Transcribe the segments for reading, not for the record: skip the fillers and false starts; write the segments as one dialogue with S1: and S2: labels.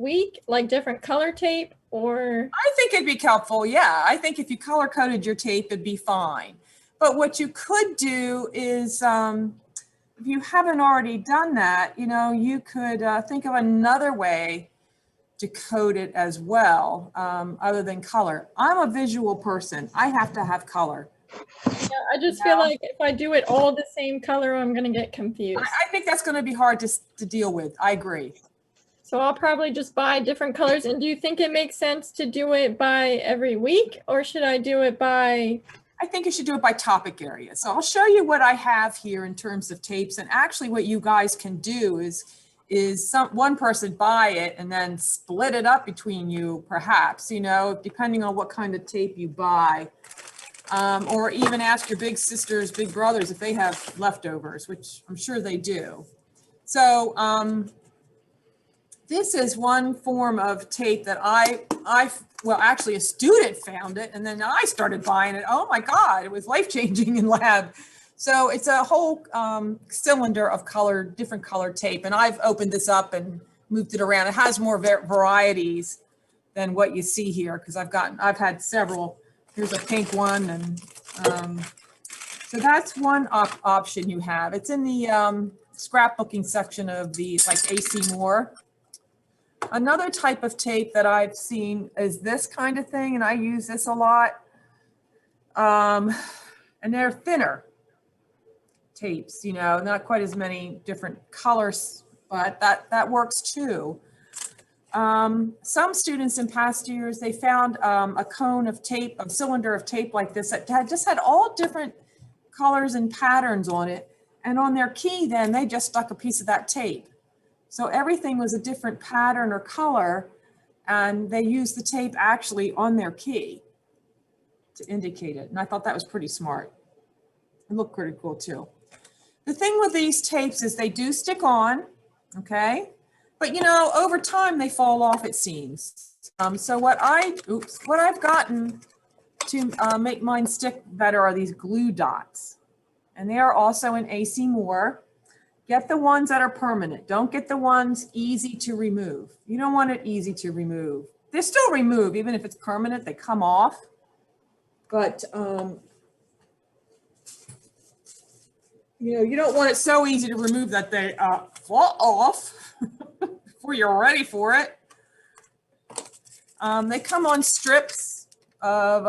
S1: week, like different color tape, or?
S2: I think it'd be helpful. Yeah, I think if you color coded your tape, it'd be fine. But what you could do is, if you haven't already done that, you know, you could think of another way to code it as well, other than color. I'm a visual person. I have to have color.
S1: Yeah, I just feel like if I do it all the same color, I'm going to get confused.
S2: I think that's going to be hard to deal with. I agree.
S1: So I'll probably just buy different colors. And do you think it makes sense to do it by every week, or should I do it by?
S2: I think you should do it by topic area. So I'll show you what I have here in terms of tapes. And actually what you guys can do is one person buy it and then split it up between you, perhaps, you know, depending on what kind of tape you buy. Or even ask your big sisters, big brothers if they have leftovers, which I'm sure they do. So this is one form of tape that well, actually a student found it and then I started buying it. Oh my God, it was life-changing in lab. So it's a whole cylinder of different colored tape. And I've opened this up and moved it around. It has more varieties than what you see here because I've had several. Here's a pink one. And so that's one option you have. It's in the scrapbooking section of the like AC Moore. Another type of tape that I've seen is this kind of thing, and I use this a lot. And they're thinner tapes, you know, not quite as many different colors, but that works too. Some students in past years, they found a cone of tape, a cylinder of tape like this that just had all different colors and patterns on it. And on their key, then they just stuck a piece of that tape. So everything was a different pattern or color, and they used the tape actually on their key to indicate it. And I thought that was pretty smart. It looked pretty cool too. The thing with these tapes is they do stick on, okay? But you know, over time they fall off, it seems. So what I've gotten to make mine stick better are these glue dots. And they are also in AC Moore. Get the ones that are permanent. Don't get the ones easy to remove. You don't want it easy to remove. They still remove, even if it's permanent, they come off. But, you know, you don't want it so easy to remove that they fall off before you're ready for it. They come on strips of,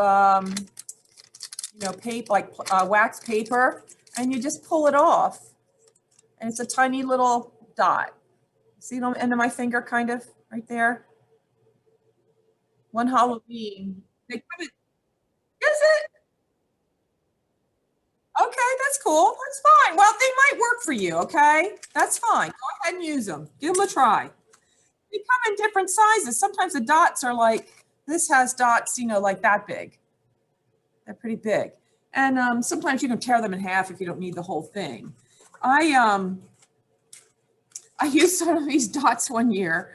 S2: you know, paper, like wax paper, and you just pull it off. And it's a tiny little dot. See the end of my finger kind of right there? One Halloween. Is it? Okay, that's cool. That's fine. Well, they might work for you, okay? That's fine. Go ahead and use them. Give them a try. They come in different sizes. Sometimes the dots are like, this has dots, you know, like that big. They're pretty big. And sometimes you can tear them in half if you don't need the whole thing. I used some of these dots one year.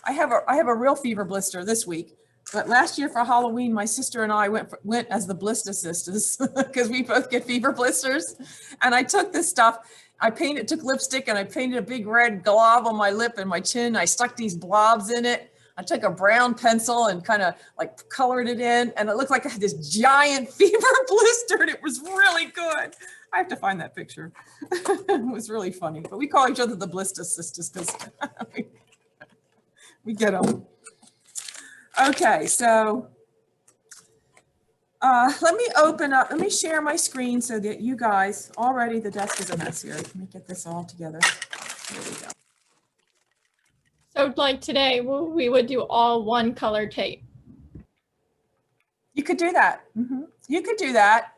S2: I have a real fever blister this week, but last year for Halloween, my sister and I went as the blister sisters because we both get fever blisters. And I took this stuff, took lipstick and I painted a big red glob on my lip and my chin. I stuck these blobs in it. I took a brown pencil and kind of like colored it in, and it looked like I had this giant fever blister, and it was really good. I have to find that picture. It was really funny, but we call each other the blister sisters because we get them. Okay, so let me share my screen so that you guys, already the desk is a mess here. Let me get this all together. There we go.
S1: So like today, we would do all one color tape.
S2: You could do that. Mm-hmm. You could do that.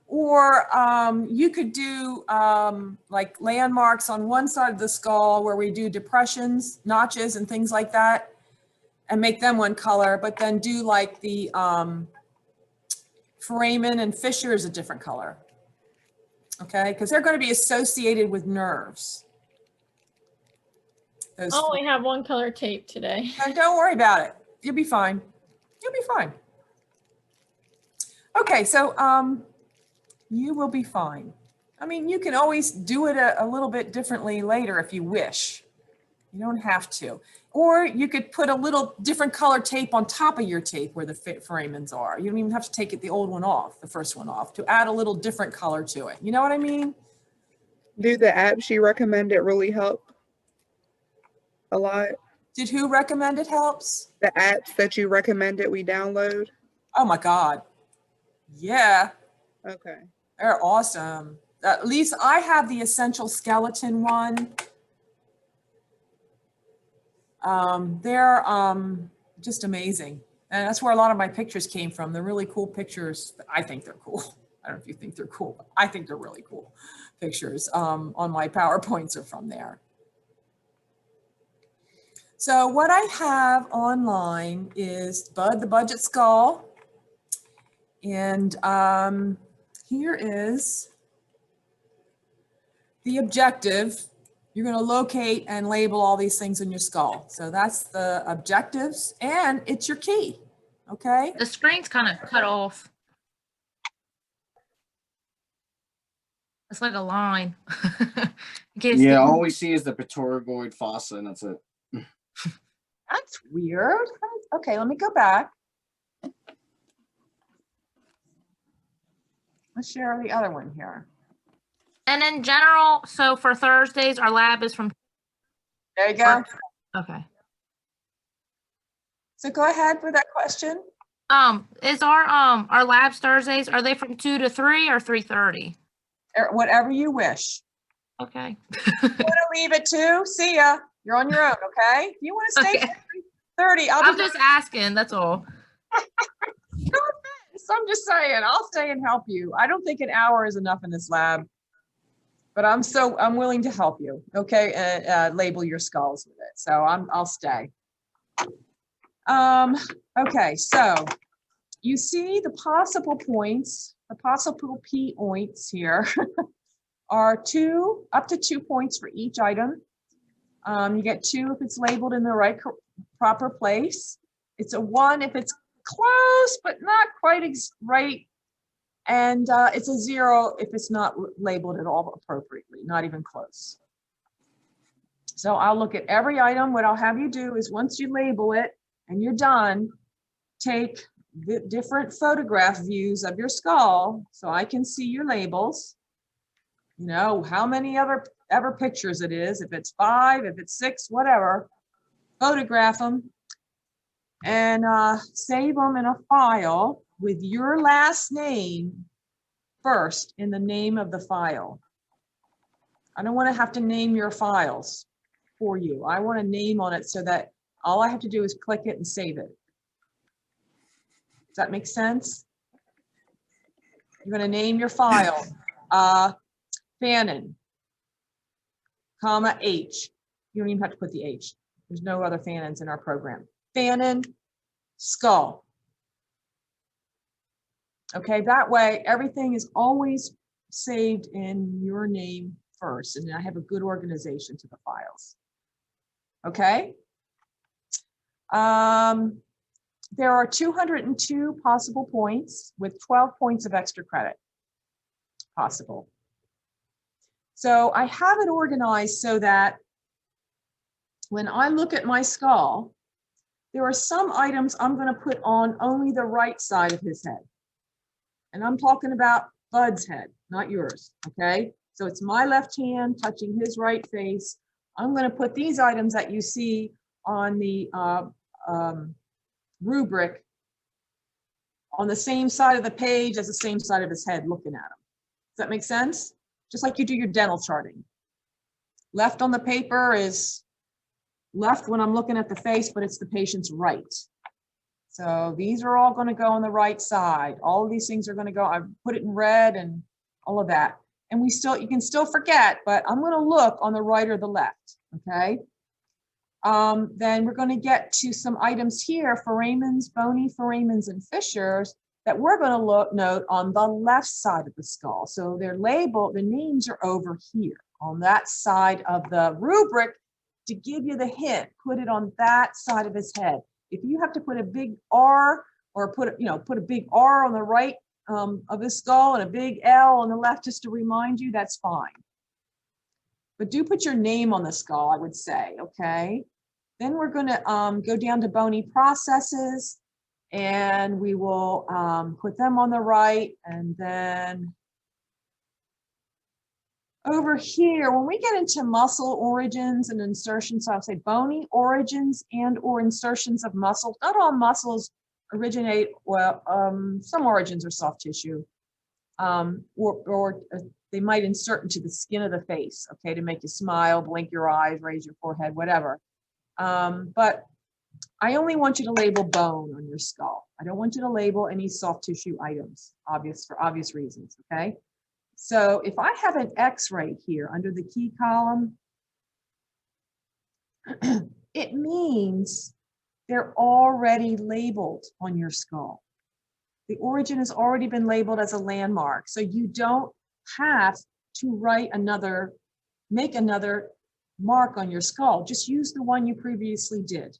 S2: Or you could do like landmarks on one side of the skull where we do depressions, notches and things like that, and make them one color, but then do like the foramen and fissures a different color. Okay, because they're going to be associated with nerves.
S1: I only have one color tape today.
S2: And don't worry about it. You'll be fine. You'll be fine. Okay, so you will be fine. I mean, you can always do it a little bit differently later if you wish. You don't have to. Or you could put a little different color tape on top of your tape where the foramens are. You don't even have to take the old one off, the first one off, to add a little different color to it. You know what I mean?
S3: Do the apps you recommended really help a lot?
S2: Did who recommend it helps?
S3: The apps that you recommended we download?
S2: Oh my God. Yeah,
S3: Okay.
S2: they're awesome. At least I have the Essential Skeleton one. They're just amazing. And that's where a lot of my pictures came from. They're really cool pictures. I think they're cool. I don't know if you think they're cool, but I think they're really cool pictures on my PowerPoints are from there. So what I have online is the budget skull. And here is the objective. You're going to locate and label all these things in your skull. So that's the objectives, and it's your key. Okay.
S4: The screen's kind of cut off. It's like a line.
S5: Yeah, all we see is the pterygoid fossa, and that's it.
S2: That's weird. Okay, let me go back. Let's share the other one here.
S4: And in general, so for Thursdays, our lab is from.
S2: There you go.
S4: Okay.
S2: So go ahead with that question.
S4: Is our labs Thursdays, are they from 2 to 3 or 3:30?
S2: Whatever you wish.
S4: Okay.
S2: You want to leave at 2? See ya. You're on your own, okay? If you want to stay
S4: Okay.
S2: till 3:30,
S4: I'm just asking, that's all.
S2: No offense. I'm just saying, I'll stay and help you. I don't think an hour is enough in this lab, but I'm willing to help you. Okay, label your skulls with it. So I'll stay. Okay, so you see the possible points, the possible points here are up to 2 points for each item. You get 2 if it's labeled in the right proper place. It's a 1 if it's close but not quite right, and it's a 0 if it's not labeled at all appropriately, not even close. So I'll look at every item. What I'll have you do is once you label it and you're done, take the different photograph views of your skull so I can see your labels. You know, how many ever pictures it is, if it's 5, if it's 6, whatever, photograph them and save them in a file with your last name first in the name of the file. I don't want to have to name your files for you. I want a name on it so that all I have to do is click it and save it. Does that make sense? You're going to name your file, Fannin, comma H. You don't even have to put the H. There's no other Fannins in our program. Fannin skull. Okay, that way everything is always saved in your name first, and I have a good organization to the files. Okay. There are 202 possible points with 12 points of extra credit possible. So I have it organized so that when I look at my skull, there are some items I'm going to put on only the right side of his head. And I'm talking about Bud's head, not yours, okay? So it's my left hand touching his right face. I'm going to put these items that you see on the rubric on the same side of the page as the same side of his head looking at him. Does that make sense? Just like you do your dental charting. Left on the paper is left when I'm looking at the face, but it's the patient's right. So these are all going to go on the right side. All of these things are going to go, I put it in red and all of that. And you can still forget, but I'm going to look on the right or the left, okay? Then we're going to get to some items here, foramens, bony foramens, and fissures that we're going to note on the left side of the skull. So they're labeled, the names are over here on that side of the rubric to give you the hint. Put it on that side of his head. If you have to put a big R or put a big R on the right of his skull and a big L on the left just to remind you, that's fine. but do put your name on the skull, I would say, okay? Then we're gonna go down to bony processes, and we will put them on the right, and then over here, when we get into muscle origins and insertions, so I'll say bony origins and or insertions of muscle. Not all muscles originate, well, some origins are soft tissue, or they might insert into the skin of the face, okay, to make you smile, blink your eyes, raise your forehead, whatever. But I only want you to label bone on your skull. I don't want you to label any soft tissue items, for obvious reasons, okay? So if I have an X right here under the key column, it means they're already labeled on your skull. The origin has already been labeled as a landmark. So you don't have to make another mark on your skull. Just use the one you previously did.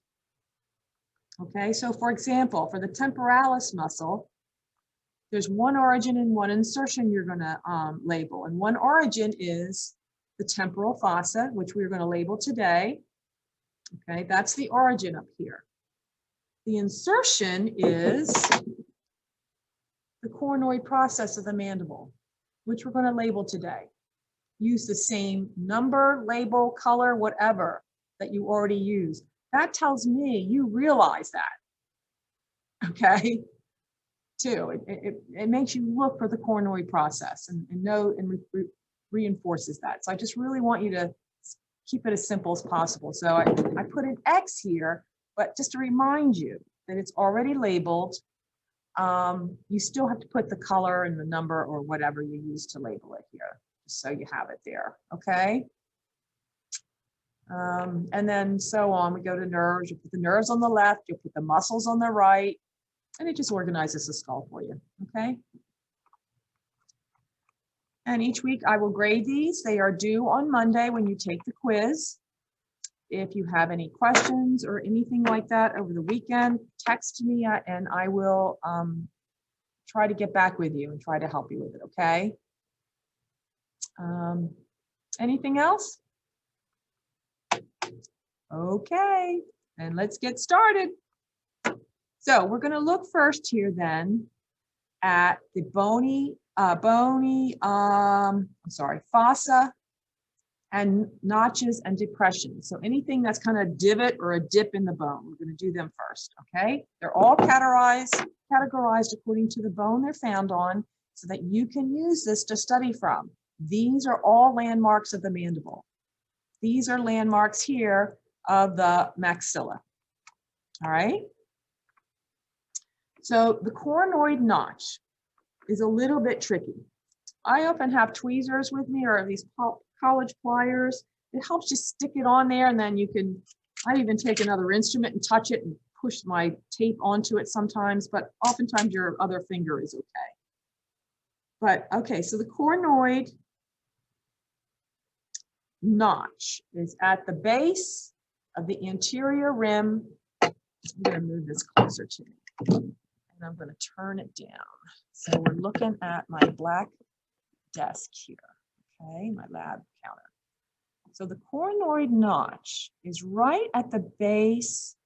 S2: Okay, so for example, for the temporalis muscle, there's one origin and one insertion you're going to label. And one origin is the temporal fossa, which we're going to label today. Okay, that's the origin up here. The insertion is the coronoid process of the mandible, which we're going to label today. Use the same number, label, color, whatever that you already used. That tells me you realize that. Okay. Too. It makes you look for the coronoid process and know and reinforces that. So I just really want you to keep it as simple as possible. So I put an X here, but just to remind you that it's already labeled. You still have to put the color and the number or whatever you use to label it here, just so you have it there, okay? And then so on, we go to nerves. You put the nerves on the left, you'll put the muscles on the right, and it just organizes the skull for you, okay? And each week I will grade these. They are due on Monday when you take the quiz. If you have any questions or anything like that over the weekend, text me and I will try to get back with you and try to help you with it, okay? Anything else? Okay, and let's get started. So we're going to look first here then at the fossa and notches and depressions. So anything that's kind of divot or a dip in the bone, we're going to do them first, okay? They're all categorized according to the bone they're found on so that you can use this to study from. These are all landmarks of the mandible. These are landmarks here of the maxilla, all right? So the coronoid notch is a little bit tricky. I often have tweezers with me or these college pliers. It helps just stick it on there and then you can, I even take another instrument and touch it and push my tape onto it sometimes, but oftentimes your other finger is okay. But okay, so the coronoid notch is at the base of the anterior rim. I'm going to move this closer to me and I'm going to turn it down. So we're looking at my black desk here, okay, my lab counter. So the coronoid notch is right at the base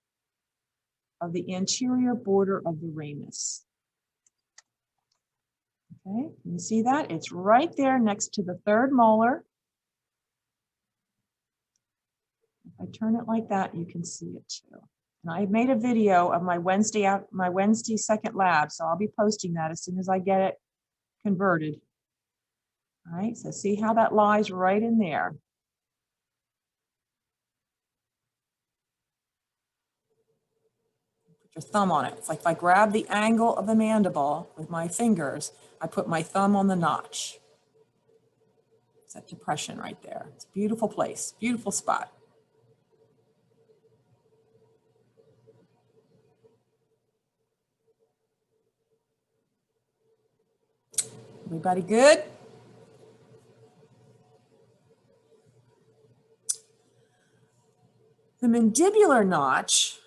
S2: of the anterior border of the ramus. Okay, you see that? It's right there next to the third molar. If I turn it like that, you can see it too. And I made a video of my Wednesday second lab, so I'll be posting that as soon as I get it converted. All right, so see how that lies right in there. Put your thumb on it. It's like if I grab the angle of the mandible with my fingers, I put my thumb on the notch. It's that depression right there. It's a beautiful place, beautiful spot. Everybody good? The mandibular notch,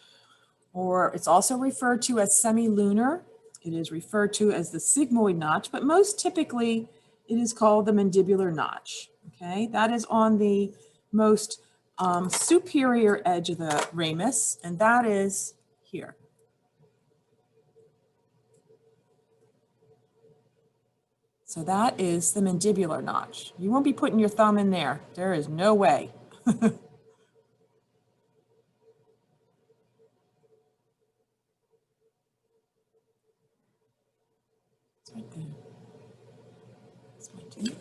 S2: or it's also referred to as semilunar. It is referred to as the sigmoid notch, but most typically it is called the mandibular notch. Okay, that is on the most superior edge of the ramus, and that is here. So that is the mandibular notch. You won't be putting your thumb in there. There is no way. It's right there. That's my tooth.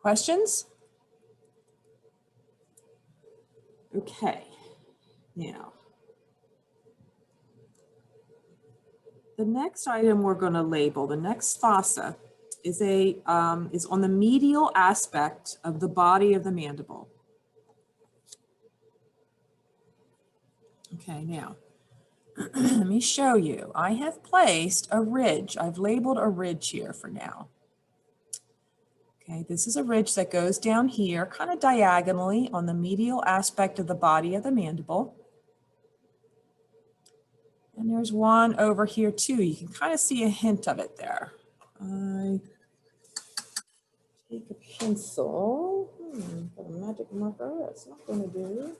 S2: Questions? Okay, now. The next item we're going to label, the next fossa, is on the medial aspect of the body of the mandible. Okay, now, let me show you. I have placed a ridge. I've labeled a ridge here for now. Okay, this is a ridge that goes down here, kind of diagonally on the medial aspect of the body of the mandible. And there's one over here too. You can kind of see a hint of it there. I take a pencil, got a magic marker, that's not gonna do.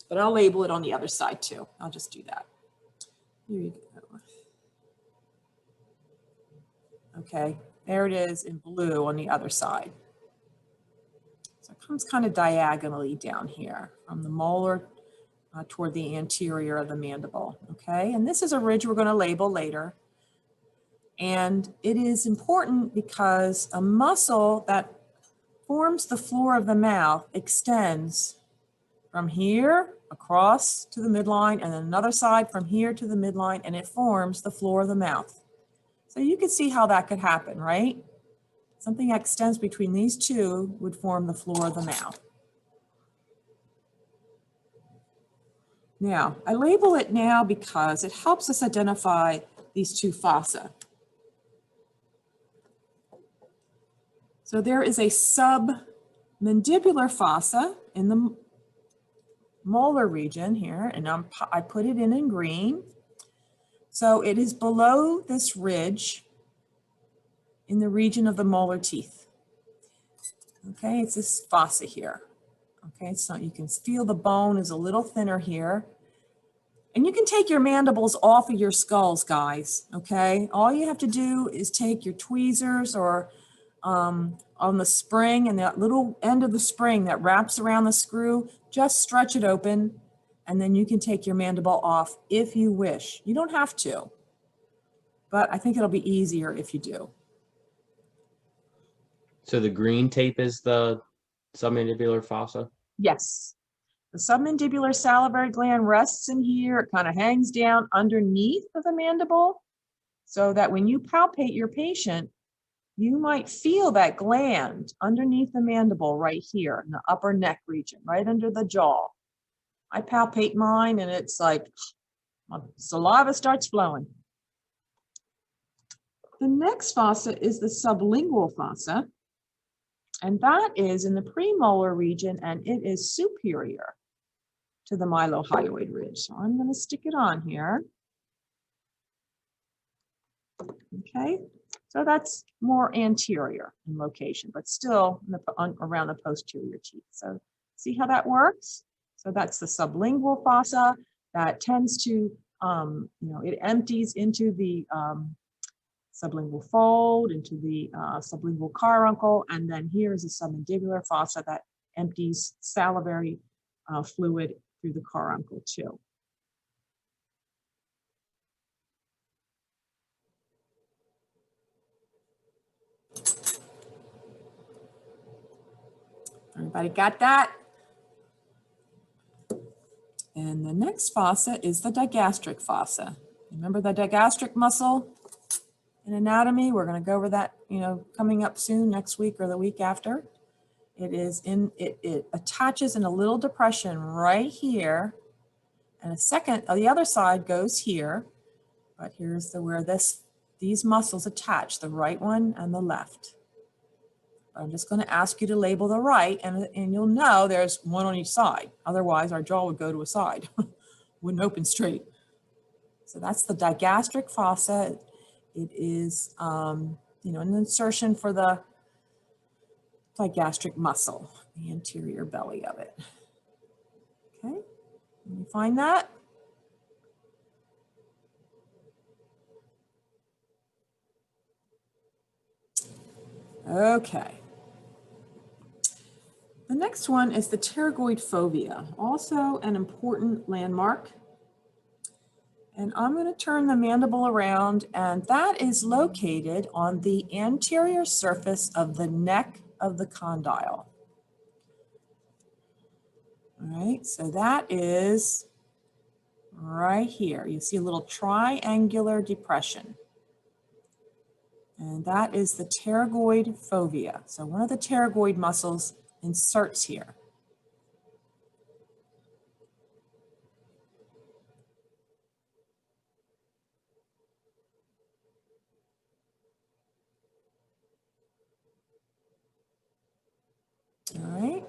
S2: But I'll label it on the other side too. I'll just do that. Here you go. Okay, there it is in blue on the other side. So it comes kind of diagonally down here from the molar toward the anterior of the mandible, okay? And this is a ridge we're going to label later. And it is important because a muscle that forms the floor of the mouth extends from here across to the midline and then another side from here to the midline, and it forms the floor of the mouth. So you can see how that could happen, right? Something that extends between these two would form the floor of the mouth. Now, I label it now because it helps us identify these two fossa. So there is a submandibular fossa in the molar region here, and I put it in green. So it is below this ridge in the region of the molar teeth. Okay, it's this fossa here. Okay, so you can feel the bone is a little thinner here. And you can take your mandibles off of your skulls, guys, okay? All you have to do is take your tweezers or on the spring and that little end of the spring that wraps around the screw, just stretch it open and then you can take your mandible off if you wish. You don't have to, but I think it'll be easier if you do.
S6: So the green tape is the submandibular fossa?
S2: Yes. The submandibular salivary gland rests in here. It kind of hangs down underneath of the mandible so that when you palpate your patient, you might feel that gland underneath the mandible right here in the upper neck region, right under the jaw. I palpate mine and it's like my saliva starts flowing. The next fossa is the sublingual fossa, and that is in the premolar region and it is superior to the mylohyoid ridge. So I'm going to stick it on here. Okay, so that's more anterior in location, but still in around the posterior teeth. So see how that works? So that's the sublingual fossa that tends to, it empties into the sublingual fold, into the sublingual carbuncle, and then here is a submandibular fossa that empties salivary fluid through the carbuncle too. Everybody got that? And the next fossa is the digastric fossa. Remember the digastric muscle in anatomy? We're going to go over that, coming up soon, next week or the week after. It attaches in a little depression right here, and the other side goes here, but here's where these muscles attach, the right one and the left. I'm just going to ask you to label the right, and you'll know there's one on each side. Otherwise, our jaw would go to a side, wouldn't open straight. So that's the digastric fossa. It is, you know, an insertion for the digastric muscle, the anterior belly of it. Okay, can you find that? Okay. The next one is the pterygoid fovea, also an important landmark. And I'm going to turn the mandible around, and that is located on the anterior surface of the neck of the condyle. All right, so that is right here. You see a little triangular depression. And that is the pterygoid fovea. So one of the pterygoid muscles inserts here. All right.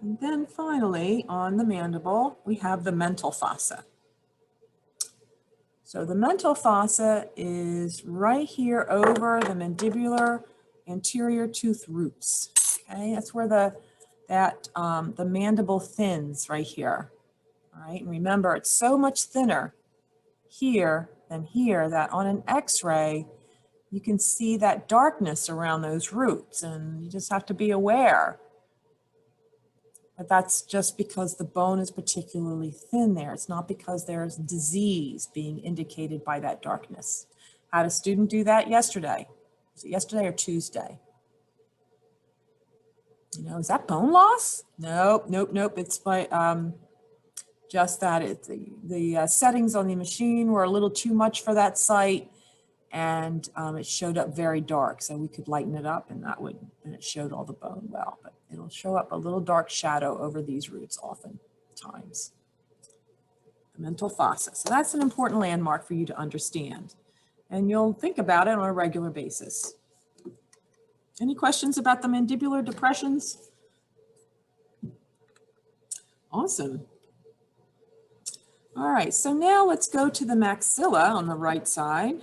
S2: And then finally, on the mandible, we have the mental fossa. So the mental fossa is right here over the mandibular anterior tooth roots. Okay, that's where the mandible thins right here. All right, and remember, it's so much thinner here than here that on an X-ray, you can see that darkness around those roots, and you just have to be aware. But that's just because the bone is particularly thin there. It's not because there's disease being indicated by that darkness. Had a student do that yesterday. Was it yesterday or Tuesday? You know, is that bone loss? Nope, nope, nope. It's by just that the settings on the machine were a little too much for that site, and it showed up very dark. So we could lighten it up, and and it showed all the bone well. But it'll show up a little dark shadow over these roots oftentimes. The mental fossa. So that's an important landmark for you to understand. And you'll think about it on a regular basis. Any questions about the mandibular depressions? Awesome. All right, so now let's go to the maxilla on the right side.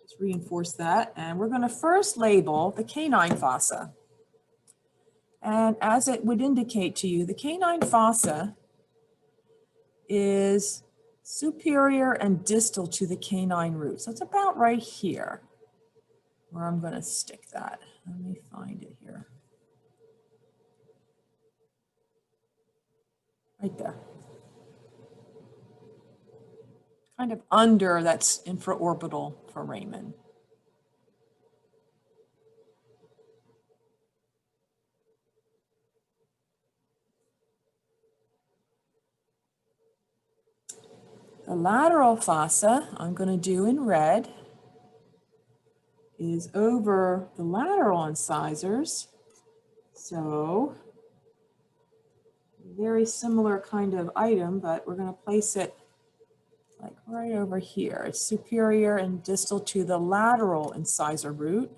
S2: Just reinforce that. And we're going to first label the canine fossa. And as it would indicate to you, the canine fossa is superior and distal to the canine root. So it's about right here where I'm going to stick that. Let me find it here. Right there. Kind of under that's infraorbital foramen. The lateral fossa I'm going to do in red is over the lateral incisors. So very similar kind of item, but we're going to place it like right over here. It's superior and distal to the lateral incisor root.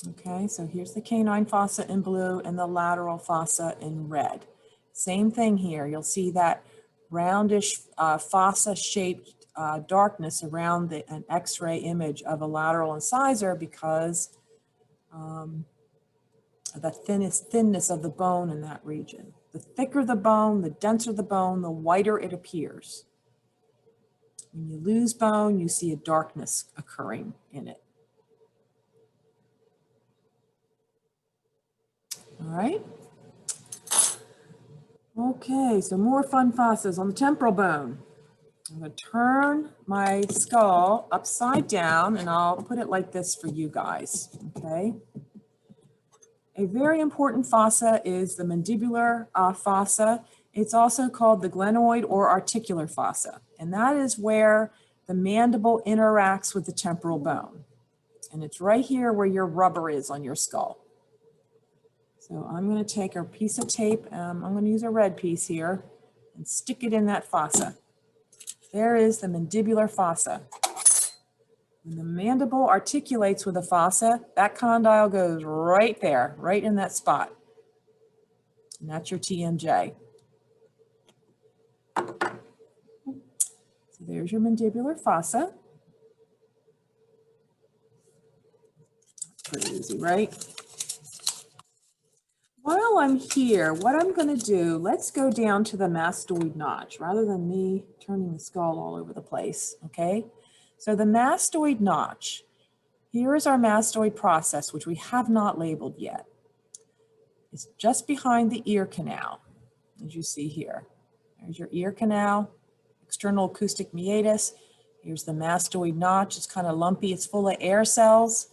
S2: Okay, so here's the canine fossa in blue and the lateral fossa in red. Same thing here. You'll see that roundish fossa-shaped darkness around an X-ray image of a lateral incisor because the thinness of the bone in that region. The thicker the bone, the denser the bone, the whiter it appears. When you lose bone, you see a darkness occurring in it. All right. Okay, so more fun fossas on the temporal bone. I'm going to turn my skull upside down and I'll put it like this for you guys, okay? A very important fossa is the mandibular fossa. It's also called the glenoid or articular fossa, and that is where the mandible interacts with the temporal bone. And it's right here where your rubber is on your skull. So I'm going to take a piece of tape, I'm going to use a red piece here, and stick it in that fossa. There is the mandibular fossa. When the mandible articulates with the fossa, that condyle goes right there, right in that spot. And that's your TMJ. So there's your mandibular fossa. Pretty easy, right? While I'm here, what I'm going to do, let's go down to the mastoid notch rather than me turning the skull all over the place, okay? So the mastoid notch, here is our mastoid process, which we have not labeled yet. It's just behind the ear canal, as you see here. There's your ear canal, external acoustic meatus. Here's the mastoid notch. It's kind of lumpy. It's full of air cells.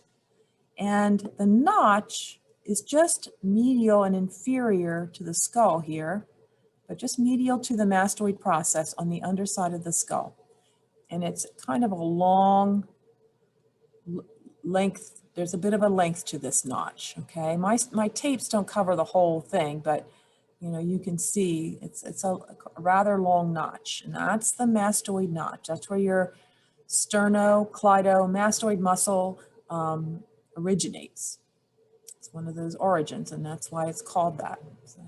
S2: And the notch is just medial and inferior to the skull here, but just medial to the mastoid process on the underside of the skull. And it's kind of a long length. There's a bit of a length to this notch, okay? My tapes don't cover the whole thing, but you know, you can see it's a rather long notch, and that's the mastoid notch. That's where your sternocleidomastoid muscle originates. It's one of those origins, and that's why it's called that. So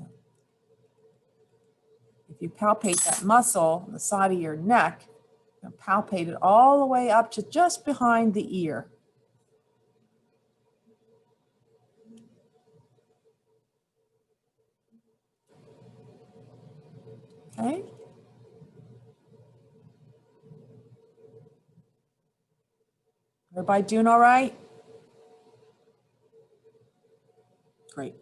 S2: if you palpate that muscle on the side of your neck, you know, palpate it all the way up to just behind the ear. Okay. Everybody doing all right? Great.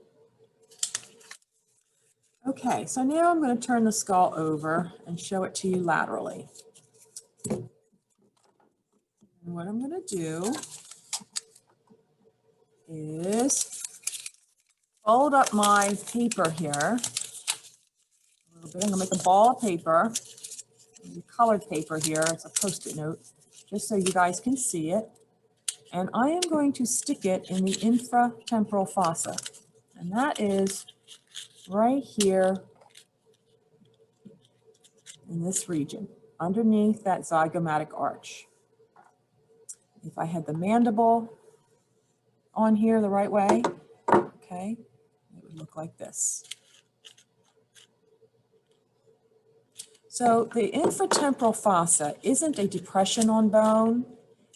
S2: Okay, so now I'm going to turn the skull over and show it to you laterally. And what I'm going to do is fold up my paper here. A little bit. I'm going to make a ball of paper, colored paper here. It's a Post-it note, just so you guys can see it. And I am going to stick it in the infratemporal fossa. And that is right here in this region, underneath that zygomatic arch. If I had the mandible on here the right way, okay, it would look like this. So the infratemporal fossa isn't a depression on bone,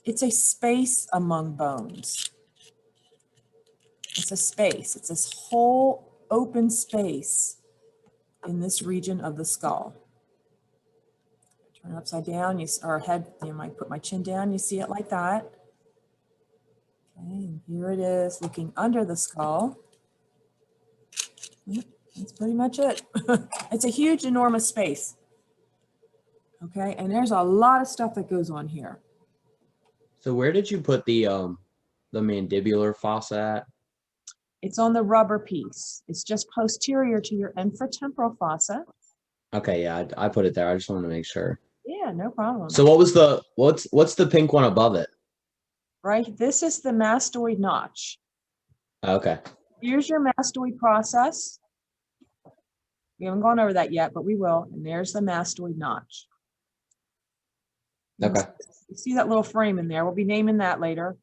S2: it's a space among bones. It's a space, it's this whole open space in this region of the skull. Turn it upside down, or head, you might put my chin down, you see it like that. Okay, and here it is looking under the skull. Yep, that's pretty much it. It's a huge, enormous space. Okay, and there's a lot of stuff that goes on here.
S6: So where did you put the mandibular fossa at?
S2: It's on the rubber piece. It's just posterior to your infratemporal fossa.
S6: Okay, yeah, I put it there. I just wanted to make sure.
S2: Yeah, no problem.
S6: So what's the pink one above it?
S2: Right, this is the mastoid notch.
S6: Okay.
S2: Here's your mastoid process. We haven't gone over that yet, but we will. And there's the mastoid notch.
S6: Okay.
S2: You see that little foramen there? We'll be naming that later.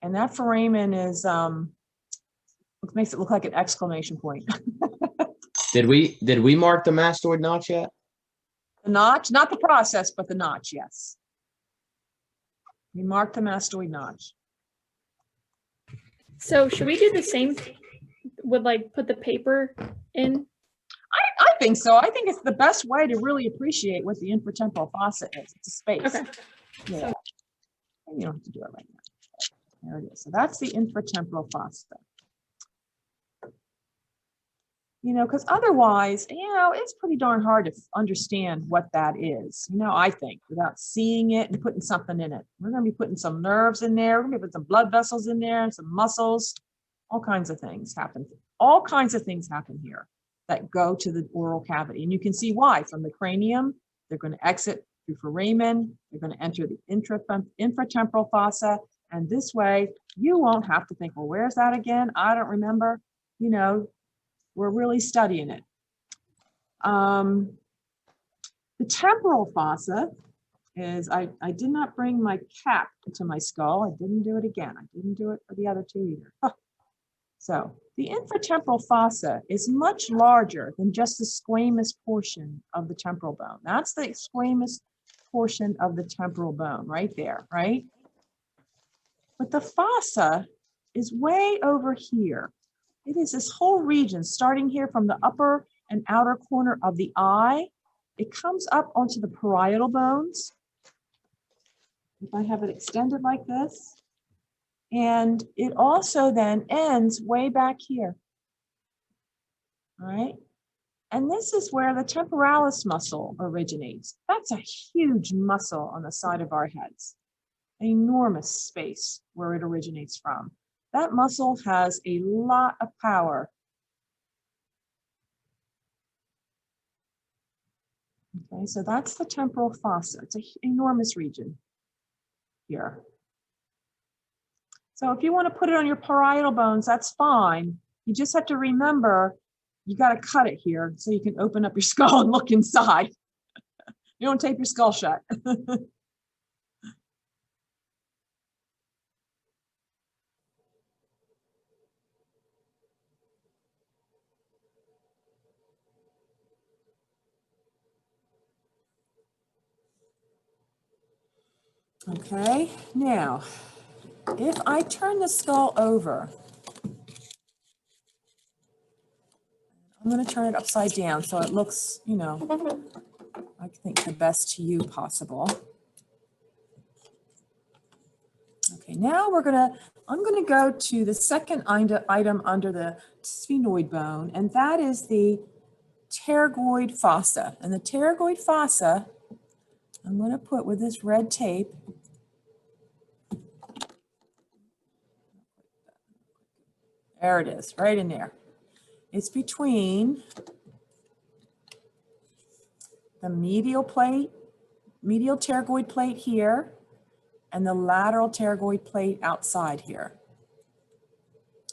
S2: And that foramen is what makes it look like an exclamation point.
S6: Did we mark the mastoid notch yet?
S2: The notch, not the process, but the notch, yes. We marked the mastoid notch.
S1: So should we do the same with like put the paper in?
S2: I think so. I think it's the best way to really appreciate what the infratemporal fossa is. It's a space.
S1: Okay.
S2: Yeah. You don't have to do it right now. There it is. So that's the infratemporal fossa. You know, because otherwise, you know, it's pretty darn hard to understand what that is. You know, I think without seeing it and putting something in it. We're going to be putting some nerves in there. We're going to put some blood vessels in there and some muscles. All kinds of things happen. All kinds of things happen here that go to the oral cavity. And you can see why. From the cranium, they're going to exit through foramen. They're going to enter the infratemporal fossa. And this way, you won't have to think, well, where's that again? I don't remember. You know, we're really studying it. The temporal fossa is I did not bring my cap to my skull. I didn't do it again. I didn't do it for the other two either. Huh. So the infratemporal fossa is much larger than just the squamous portion of the temporal bone. That's the squamous portion of the temporal bone right there, right? But the fossa is way over here. It is this whole region starting here from the upper and outer corner of the eye. It comes up onto the parietal bones. If I have it extended like this. And it also then ends way back here. All right. And this is where the temporalis muscle originates. That's a huge muscle on the side of our heads. Enormous space where it originates from. That muscle has a lot of power. Okay, so that's the temporal fossa. It's an enormous region here. So if you want to put it on your parietal bones, that's fine. You just have to remember, you got to cut it here so you can open up your skull and look inside. You don't tape your skull shut. Okay, now, if I turn the skull over, I'm going to turn it upside down so it looks, you know, I think the best to you possible. Okay, now I'm going to go to the second item under the sphenoid bone, and that is the pterygoid fossa. And the pterygoid fossa, I'm going to put with this red tape. There it is, right in there. It's between the medial pterygoid plate here and the lateral pterygoid plate outside here.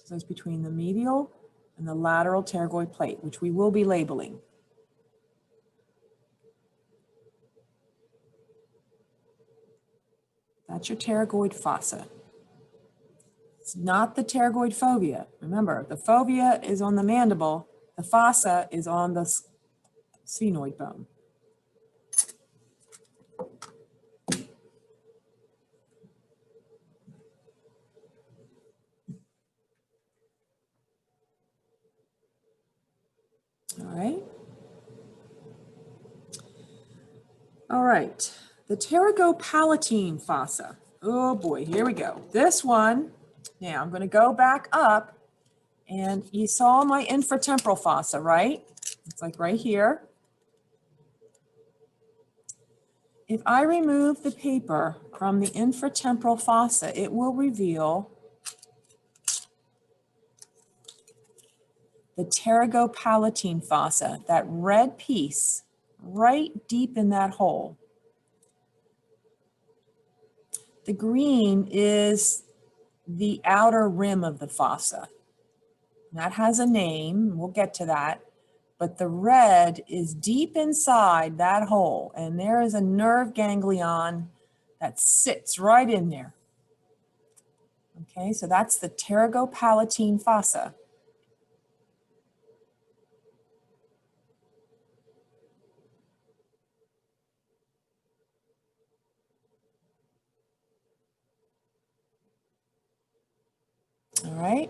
S2: So it's between the medial and the lateral pterygoid plate, which we will be labeling. That's your pterygoid fossa. It's not the pterygoid fovea. Remember, the fovea is on the mandible, the fossa is on the sphenoid bone. All right, the pterygopalatine fossa. Oh boy, here we go. This one, now I'm going to go back up, and you saw my infratemporal fossa, right? It's like right here. If I remove the paper from the infratemporal fossa, it will reveal the pterygopalatine fossa, that red piece right deep in that hole. The green is the outer rim of the fossa. That has a name, we'll get to that, but the red is deep inside that hole, and there is a nerve ganglion that sits right in there. Okay, so that's the pterygopalatine fossa. All right.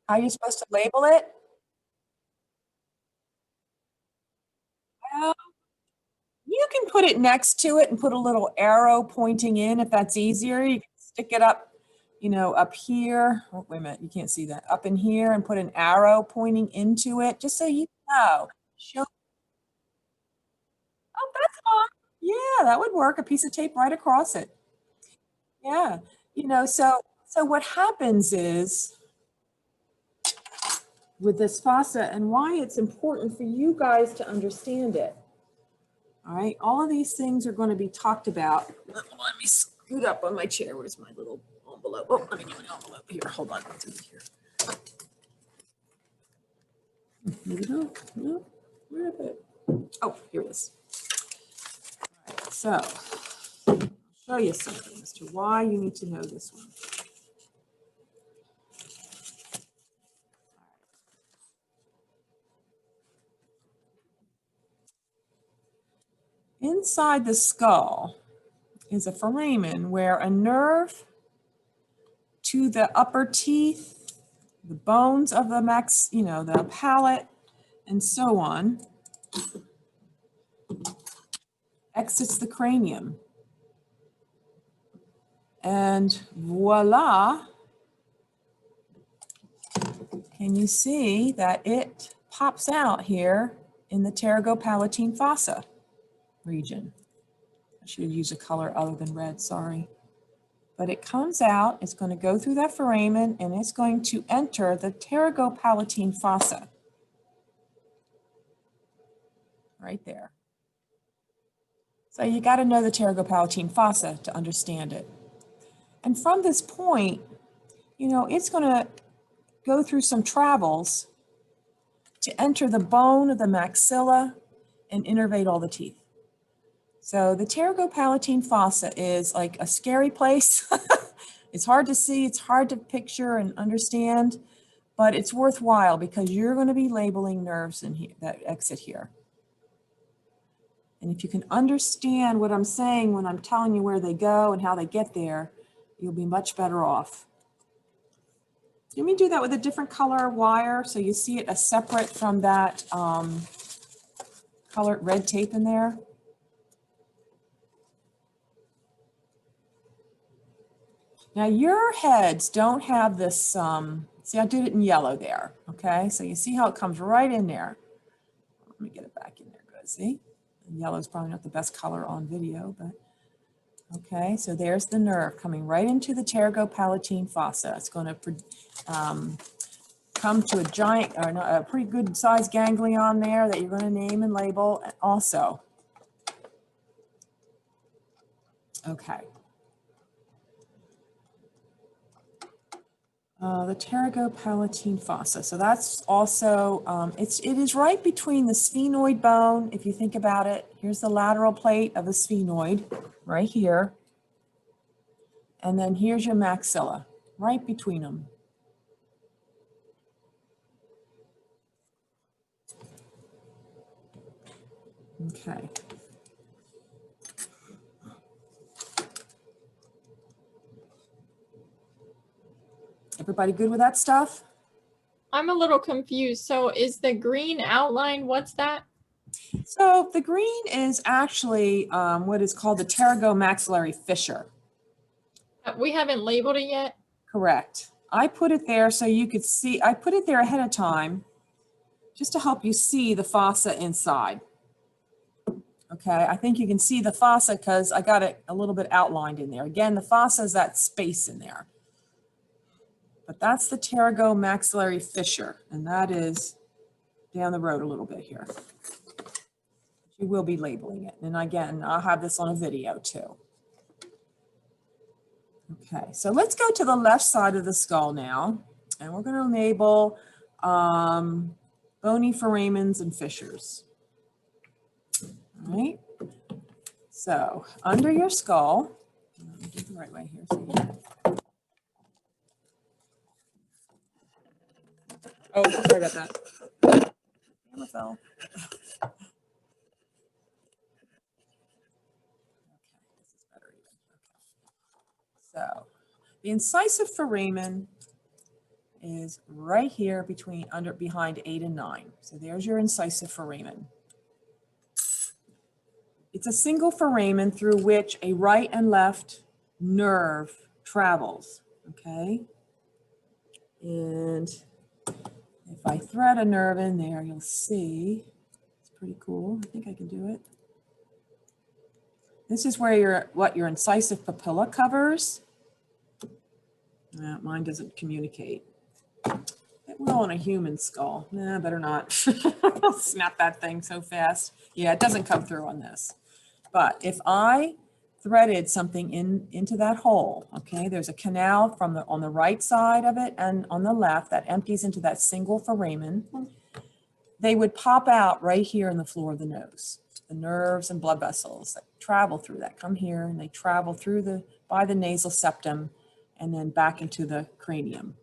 S2: How are you supposed to label it? Well, you can put it next to it and put a little arrow pointing in if that's easier. You can stick it up, you know, up here. Oh, wait a minute, you can't see that. Up in here and put an arrow pointing into it, just so you know. Oh, that's fine. Yeah, that would work. A piece of tape right across it. Yeah, you know, so what happens is with this fossa, and why it's important for you guys to understand it. All right, all of these things are going to be talked about. Let me scoot up on my chair. Where's my little envelope? Oh, let me get an envelope here. Hold on. Here we go. No. Where did it? Oh, here it is. All right, so I'll show you something as to why you need to know this one. Inside the skull is a foramen where a nerve to the upper teeth, the bones of the the palate, and so on, exits the cranium. And voila, can you see that it pops out here in the pterygopalatine fossa region? I should have used a color other than red, sorry. But it comes out, it's going to go through that foramen, and it's going to enter the pterygopalatine fossa. Right there. So you got to know the pterygopalatine fossa to understand it. And from this point, it's going to go through some travels to enter the bone of the maxilla and innervate all the teeth. So the pterygopalatine fossa is like a scary place. It's hard to see, it's hard to picture and understand, but it's worthwhile because you're going to be labeling nerves in here that exit here. And if you can understand what I'm saying when I'm telling you where they go and how they get there, you'll be much better off. Let me do that with a different color wire so you see it as separate from that colored red tape in there. Now your heads don't have this, see I did it in yellow there, okay? So you see how it comes right in there. Let me get it back in there, good, see? And yellow is probably not the best color on video, but okay, so there's the nerve coming right into the pterygopalatine fossa. It's going to come to a giant, or a pretty good sized ganglion there that you're going to name and label also. Okay. The pterygopalatine fossa. So that's also, it is right between the sphenoid bone, if you think about it. Here's the lateral plate of the sphenoid, right here. And then here's your maxilla, right between them. Okay. Everybody good with that stuff?
S1: I'm a little confused. So is the green outline, what's that?
S2: So the green is actually what is called the pterygomaxillary fissure.
S1: We haven't labeled it yet.
S2: Correct. I put it there so you could see, I put it there ahead of time just to help you see the fossa inside. Okay, I think you can see the fossa because I got it a little bit outlined in there. Again, the fossa is that space in there. But that's the pterygomaxillary fissure, and that is down the road a little bit here. You will be labeling it. And again, I'll have this on a video too. Okay, so let's go to the left side of the skull now, and we're going to label bony foramens and fissures. All right, so under your skull, let me get the right way here. Oh, sorry about that. Camera fell. Okay, this is better even. Okay. So the incisive foramen is right here behind 8 and 9. So there's your incisive foramen. It's a single foramen through which a right and left nerve travels. Okay, and if I thread a nerve in there, you'll see, it's pretty cool. I think I can do it. This is where what your incisive papilla covers. Mine doesn't communicate. It will on a human skull. Nah, better not. I'll snap that thing so fast. Yeah, it doesn't come through on this. But if I threaded something into that hole, okay, there's a canal on the right side of it and on the left that empties into that single foramen. they would pop out right here in the floor of the nose. The nerves and blood vessels that travel through that come here and they travel through by the nasal septum and then back into the cranium.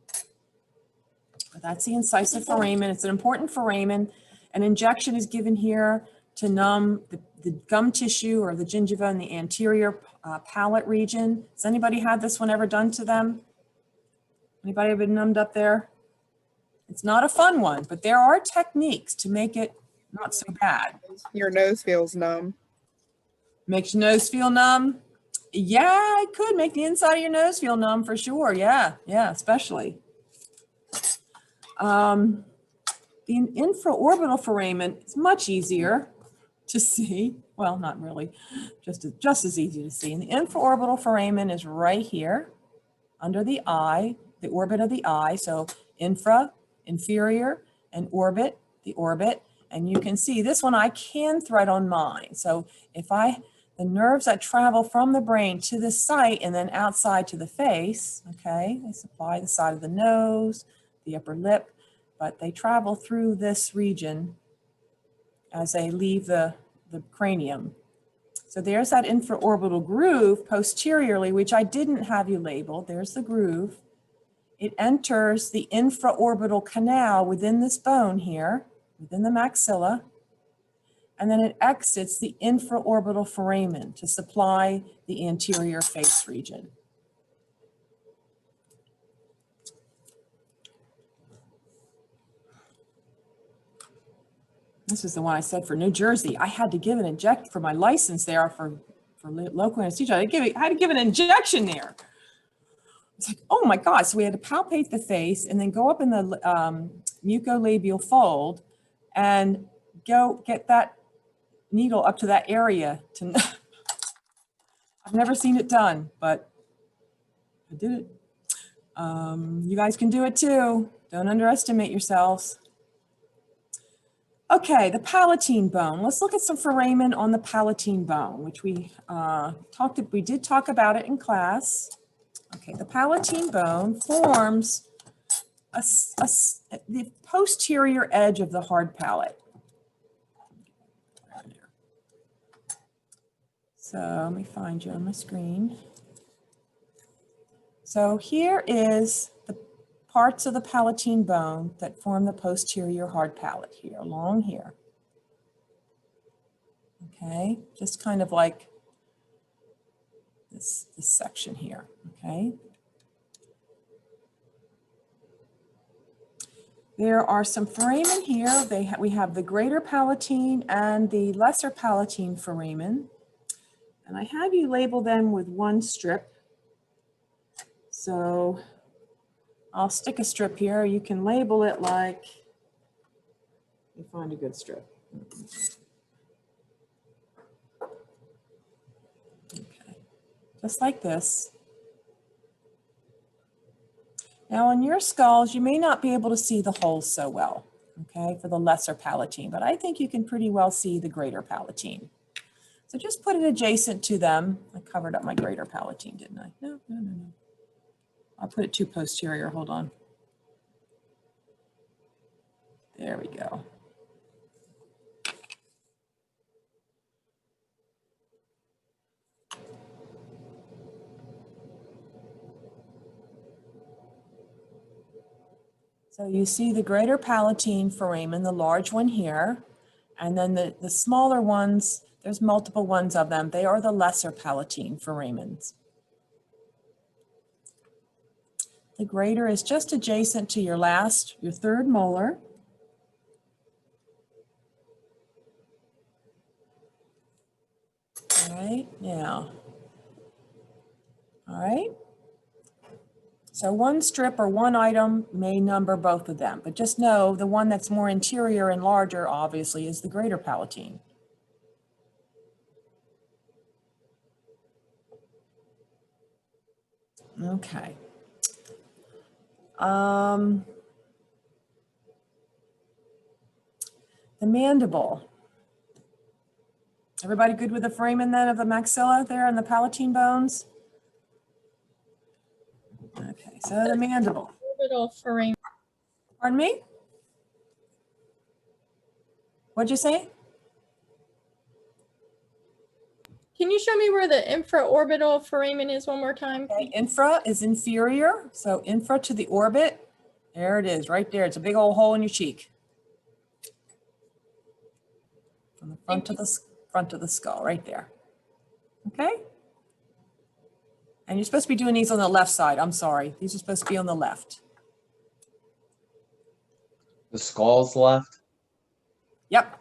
S2: But that's the incisive foramen. It's an important foramen. An injection is given here to numb the gum tissue or the gingiva in the anterior palate region. Has anybody had this one ever done to them? Anybody ever been numbed up there? It's not a fun one, but there are techniques to make it not so bad.
S3: Your nose feels numb.
S2: Makes your nose feel numb? Yeah, it could make the inside of your nose feel numb for sure. Yeah, especially. The infraorbital foramen is much easier to see. Well, not really, just as easy to see. And the infraorbital foramen is right here under the eye, the orbit of the eye. So infra, inferior, and orbit, the orbit. And you can see this one I can thread on mine. So if the nerves that travel from the brain to the site and then outside to the face, okay, they supply the side of the nose, the upper lip, but they travel through this region as they leave the cranium. So there's that infraorbital groove posteriorly, which I didn't have you labeled. There's the groove. It enters the infraorbital canal within this bone here, within the maxilla, and then it exits the infraorbital foramen to supply the anterior face region. This is the one I said for New Jersey. I had to give an injection for my license there for local anesthesia. I had to give an injection there. It's like, oh my God. So we had to palpate the face and then go up in the mucolabial fold and go get that needle up to that area. I've never seen it done, but I did it. You guys can do it too. Don't underestimate yourselves. Okay, the palatine bone. Let's look at some foramen on the palatine bone, which we did talk about it in class. Okay, the palatine bone forms the posterior edge of the hard palate. So let me find you on my screen. So here is the parts of the palatine bone that form the posterior hard palate here, along here. Okay, just kind of like this section here, okay? There are some foramen here. We have the greater palatine and the lesser palatine foramen. And I have you label them with one strip. So I'll stick a strip here. You can label it like, you find a good strip. Okay, just like this. Now on your skulls, you may not be able to see the holes so well, okay, for the lesser palatine, but I think you can pretty well see the greater palatine. So just put it adjacent to them. I covered up my greater palatine, didn't I? No. I'll put it too posterior, hold on. There we go. So you see the greater palatine foramen, the large one here, and then the smaller ones, there's multiple ones of them. They are the lesser palatine foramens. The greater is just adjacent to your third molar. All right, now, all right. So one strip or one item may number both of them, but just know the one that's more interior and larger, obviously, is the greater palatine. Okay. The mandible. Everybody good with the foramen then of the maxilla there and the palatine bones? Okay, so the mandible.
S1: Orbital foramen.
S2: Pardon me? What'd you say?
S1: Can you show me where the infraorbital foramen is one more time?
S2: Okay, infra is inferior, so infra to the orbit. There it is, right there. It's a big old hole in your cheek. From the front of the skull, right there. Okay? And you're supposed to be doing these on the left side. I'm sorry. These are supposed to be on the left.
S6: The skull's left.
S2: Yep.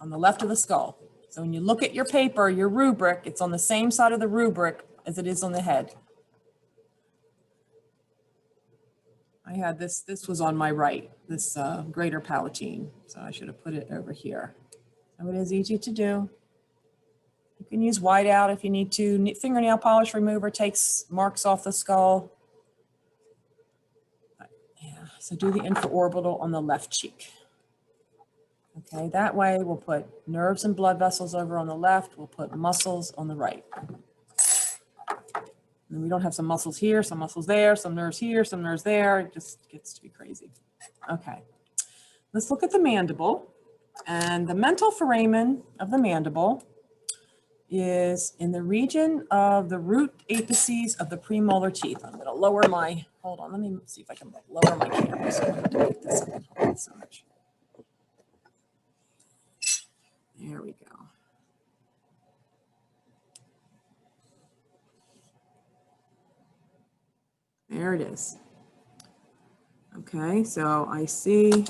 S2: On the left of the skull. So when you look at your paper, your rubric, it's on the same side of the rubric as it is on the head. I had this was on my right, this greater palatine. So I should have put it over here. So it is easy to do. You can use whiteout if you need to. Fingernail polish remover takes marks off the skull. Yeah, so do the infraorbital on the left cheek. Okay, that way we'll put nerves and blood vessels over on the left. We'll put muscles on the right. And we don't have some muscles here, some muscles there, some nerves here, some nerves there. It just gets to be crazy. Okay, let's look at the mandible. And the mental foramen of the mandible is in the region of the root apices of the premolar teeth. I'm going to lower my, hold on, let me see if I can lower my camera. So I have to make this up so much. There we go. There it is. Okay, so I see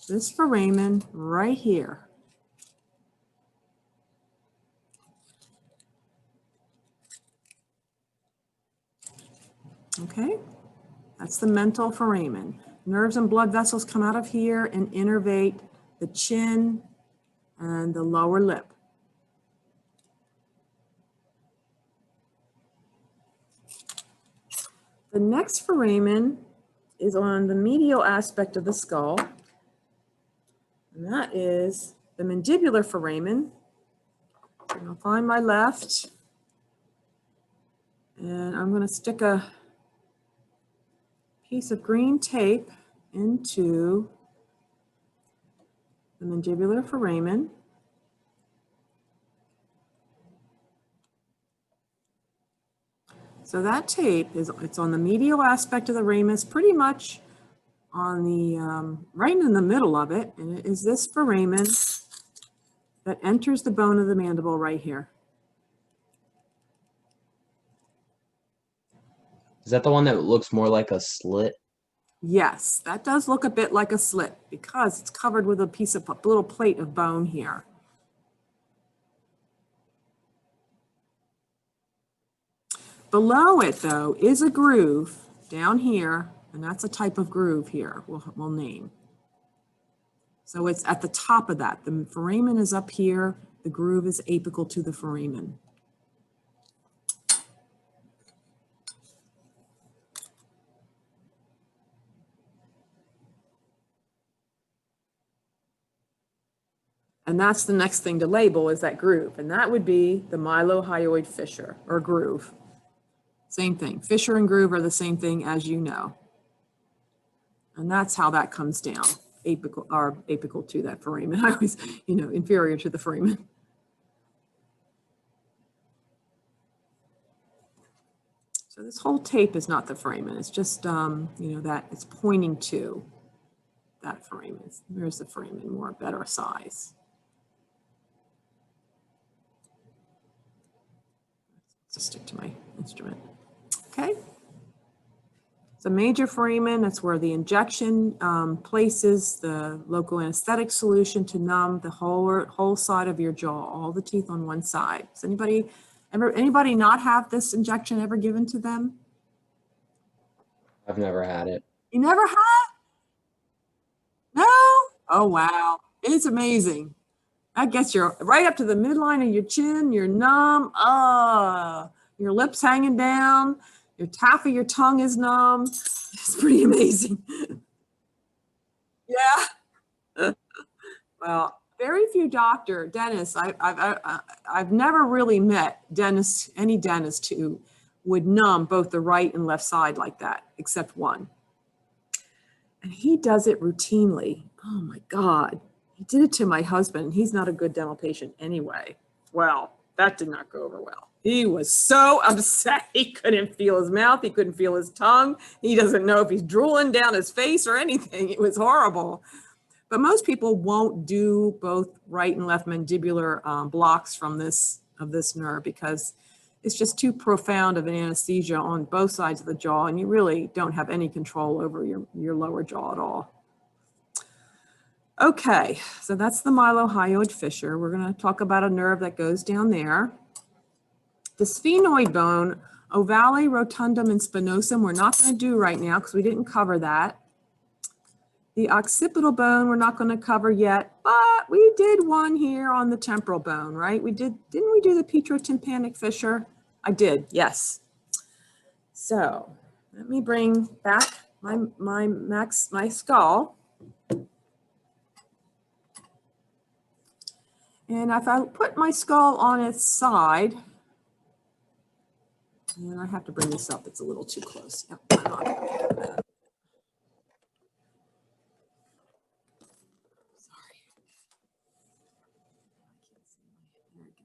S2: this foramen right here. Okay, that's the mental foramen. Nerves and blood vessels come out of here and innervate the chin and the lower lip. The next foramen is on the medial aspect of the skull, and that is the mandibular foramen. And I'll find my left, and I'm going to stick a piece of green tape into the mandibular foramen. So that tape it's on the medial aspect of the ramus, pretty much on the right in the middle of it, and it is this foramen that enters the bone of the mandible right here.
S6: Is that the one that looks more like a slit?
S2: Yes, that does look a bit like a slit because it's covered with a piece of a little plate of bone here. Below it, though, is a groove down here, and that's a type of groove here we'll name. So it's at the top of that. The foramen is up here. The groove is apical to the foramen. And that's the next thing to label is that groove. And that would be the mylohyoid fissure or groove. Same thing. Fissure and groove are the same thing, as you know. And that's how that comes down, apical to that foramen. I always, inferior to the foramen. So this whole tape is not the foramen. It's just, that it's pointing to that foramen. There's the foramen, more better size. Let's stick to my instrument. Okay. It's a major foramen. That's where the injection places the local anesthetic solution to numb the whole side of your jaw, all the teeth on one side. Does anybody not have this injection ever given to them?
S6: I've never had it.
S2: You never had? No? Oh, wow. It's amazing. That gets you right up to the midline of your chin. You're numb. Your lips hanging down. Your half of your tongue is numb. It's pretty amazing. Yeah. Well, very few dentists. I've never really met any dentist who would numb both the right and left side like that, except one. And he does it routinely. Oh my God. I did it to my husband. He's not a good dental patient anyway. Well, that did not go over well. He was so upset. He couldn't feel his mouth. He couldn't feel his tongue. He doesn't know if he's drooling down his face or anything. It was horrible. But most people won't do both right and left mandibular blocks from this nerve because it's just too profound of an anesthesia on both sides of the jaw, and you really don't have any control over your lower jaw at all. Okay, so that's the mylohyoid fissure. We're going to talk about a nerve that goes down there. The sphenoid bone, ovale, rotundum, and spinosum, we're not going to do right now because we didn't cover that. The occipital bone, we're not going to cover yet, but we did one here on the temporal bone, right? Didn't we do the petrotympanic fissure? I did, yes. So let me bring back my skull. And if I put my skull on its side, and I have to bring this up, it's a little too close. Yep, I'm not gonna do that. Sorry. There we go.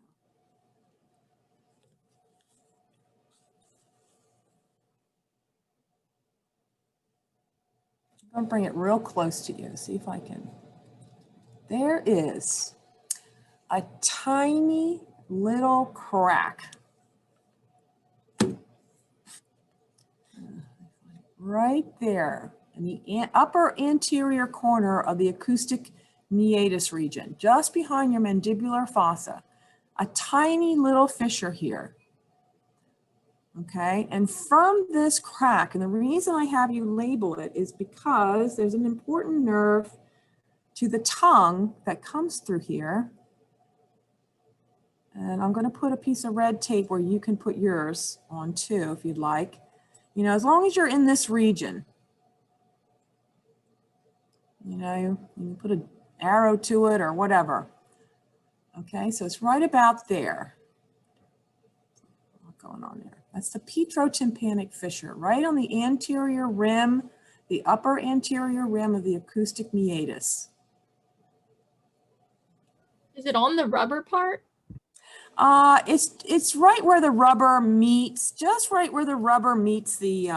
S2: I'm gonna bring it real close to you, see if I can. There is a tiny little crack right there in the upper anterior corner of the acoustic meatus region, just behind your mandibular fossa, a tiny little fissure here. Okay, and from this crack, and the reason I have you label it is because there's an important nerve to the tongue that comes through here. And I'm going to put a piece of red tape where you can put yours on too, if you'd like. You know, as long as you're in this region, you know, you can put an arrow to it or whatever. Okay, so it's right about there. What's going on there? That's the petrotympanic fissure, right on the anterior rim, the upper anterior rim of the acoustic meatus.
S1: Is it on the rubber part?
S2: It's right where the rubber meets, just right where the rubber meets the,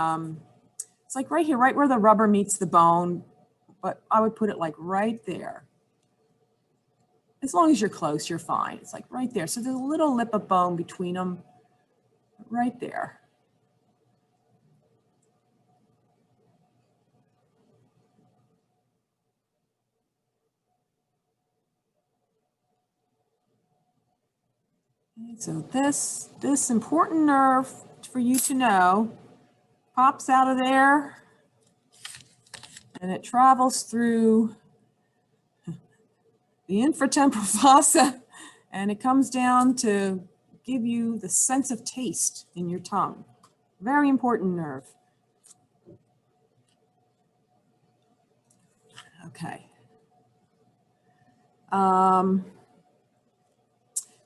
S2: it's like right here, right where the rubber meets the bone, but I would put it like right there. As long as you're close, you're fine. It's like right there. So there's a little lip of bone between them, right there. So this important nerve for you to know pops out of there and it travels through the infratemporal fossa and it comes down to give you the sense of taste in your tongue. Very important nerve. Okay.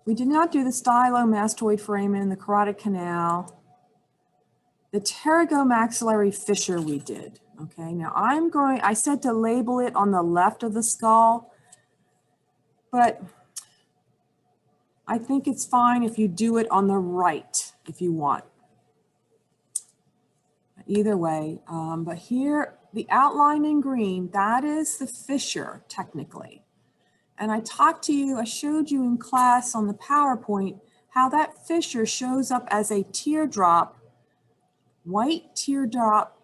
S2: We did not do the stylomastoid foramen in the carotid canal. The pterygomaxillary fissure we did. Okay, now I said to label it on the left of the skull, but I think it's fine if you do it on the right if you want. Either way, but here, the outline in green, that is the fissure technically. And I showed you in class on the PowerPoint how that fissure shows up as a teardrop, white teardrop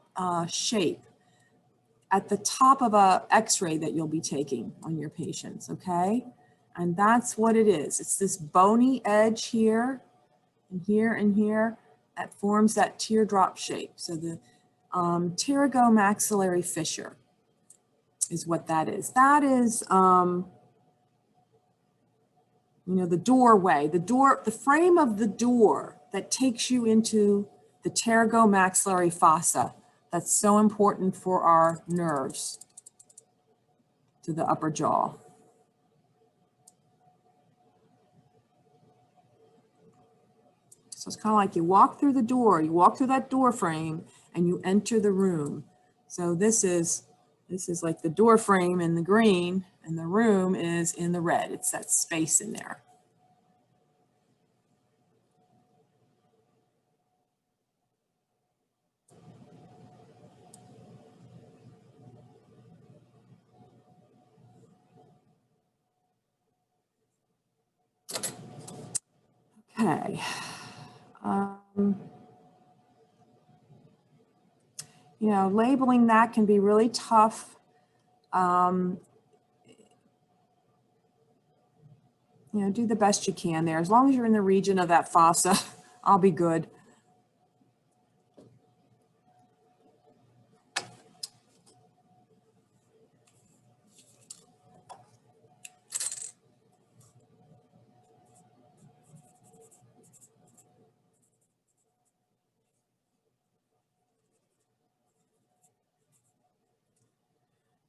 S2: shape at the top of a x-ray that you'll be taking on your patients, okay? And that's what it is. It's this bony edge here and here and here that forms that teardrop shape. So the pterygomaxillary fissure is what that is. That is, you know, the doorway, the frame of the door that takes you into the pterygomaxillary fossa. That's so important for our nerves to the upper jaw. So it's kind of like you walk through the door, you walk through that door frame and you enter the room. So this is, This is like the door frame in the green, and the room is in the red. It's that space in there. Okay. You know, labeling that can be really tough. You know, do the best you can there. As long as you're in the region of that fossa, I'll be good.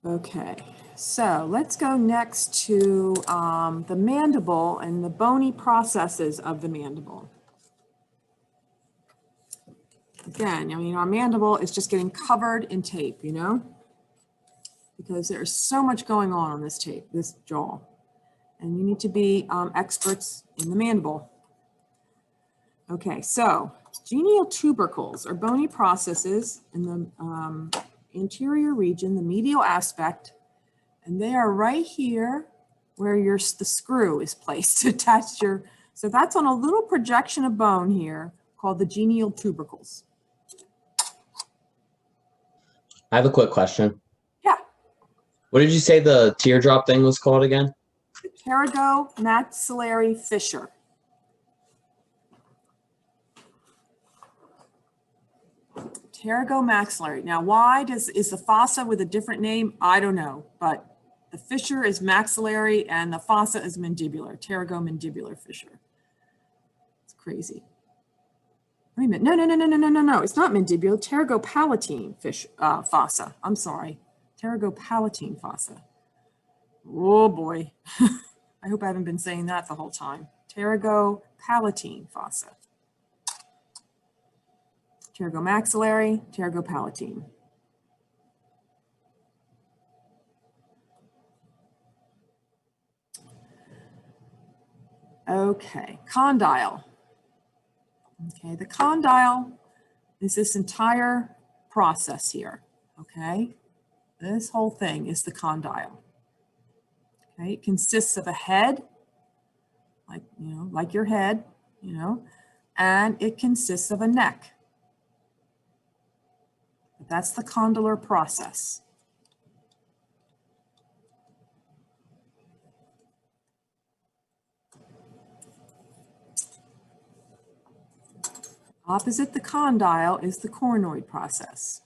S2: Okay, so let's go next to the mandible and the bony processes of the mandible. Again, I mean, our mandible is just getting covered in tape, you know, because there's so much going on this tape, this jaw, and you need to be experts in the mandible. Okay, so genial tubercles are bony processes in the anterior region, the medial aspect, and they are right here where the screw is placed to attach your, so that's on a little projection of bone here called the genial tubercles.
S6: I have a quick question.
S2: Yeah.
S6: What did you say the teardrop thing was called again?
S2: The pterygomaxillary fissure. Pterygomaxillary. Now, why is the fossa with a different name? I don't know, but the fissure is maxillary and the fossa is mandibular, pterygomandibular fissure. It's crazy. Wait a minute. No. It's not mandibular. Pterygopalatine fossa. I'm sorry. Pterygopalatine fossa. Oh boy. I hope I haven't been saying that the whole time. Pterygopalatine fossa. Pterygomaxillary, pterygopalatine. Okay, condyle. Okay, the condyle is this entire process here, okay? This whole thing is the condyle. Okay, it consists of a head, like, you know, like your head, you know, and it consists of a neck. That's the condylar process. Opposite the condyle is the cornoid process.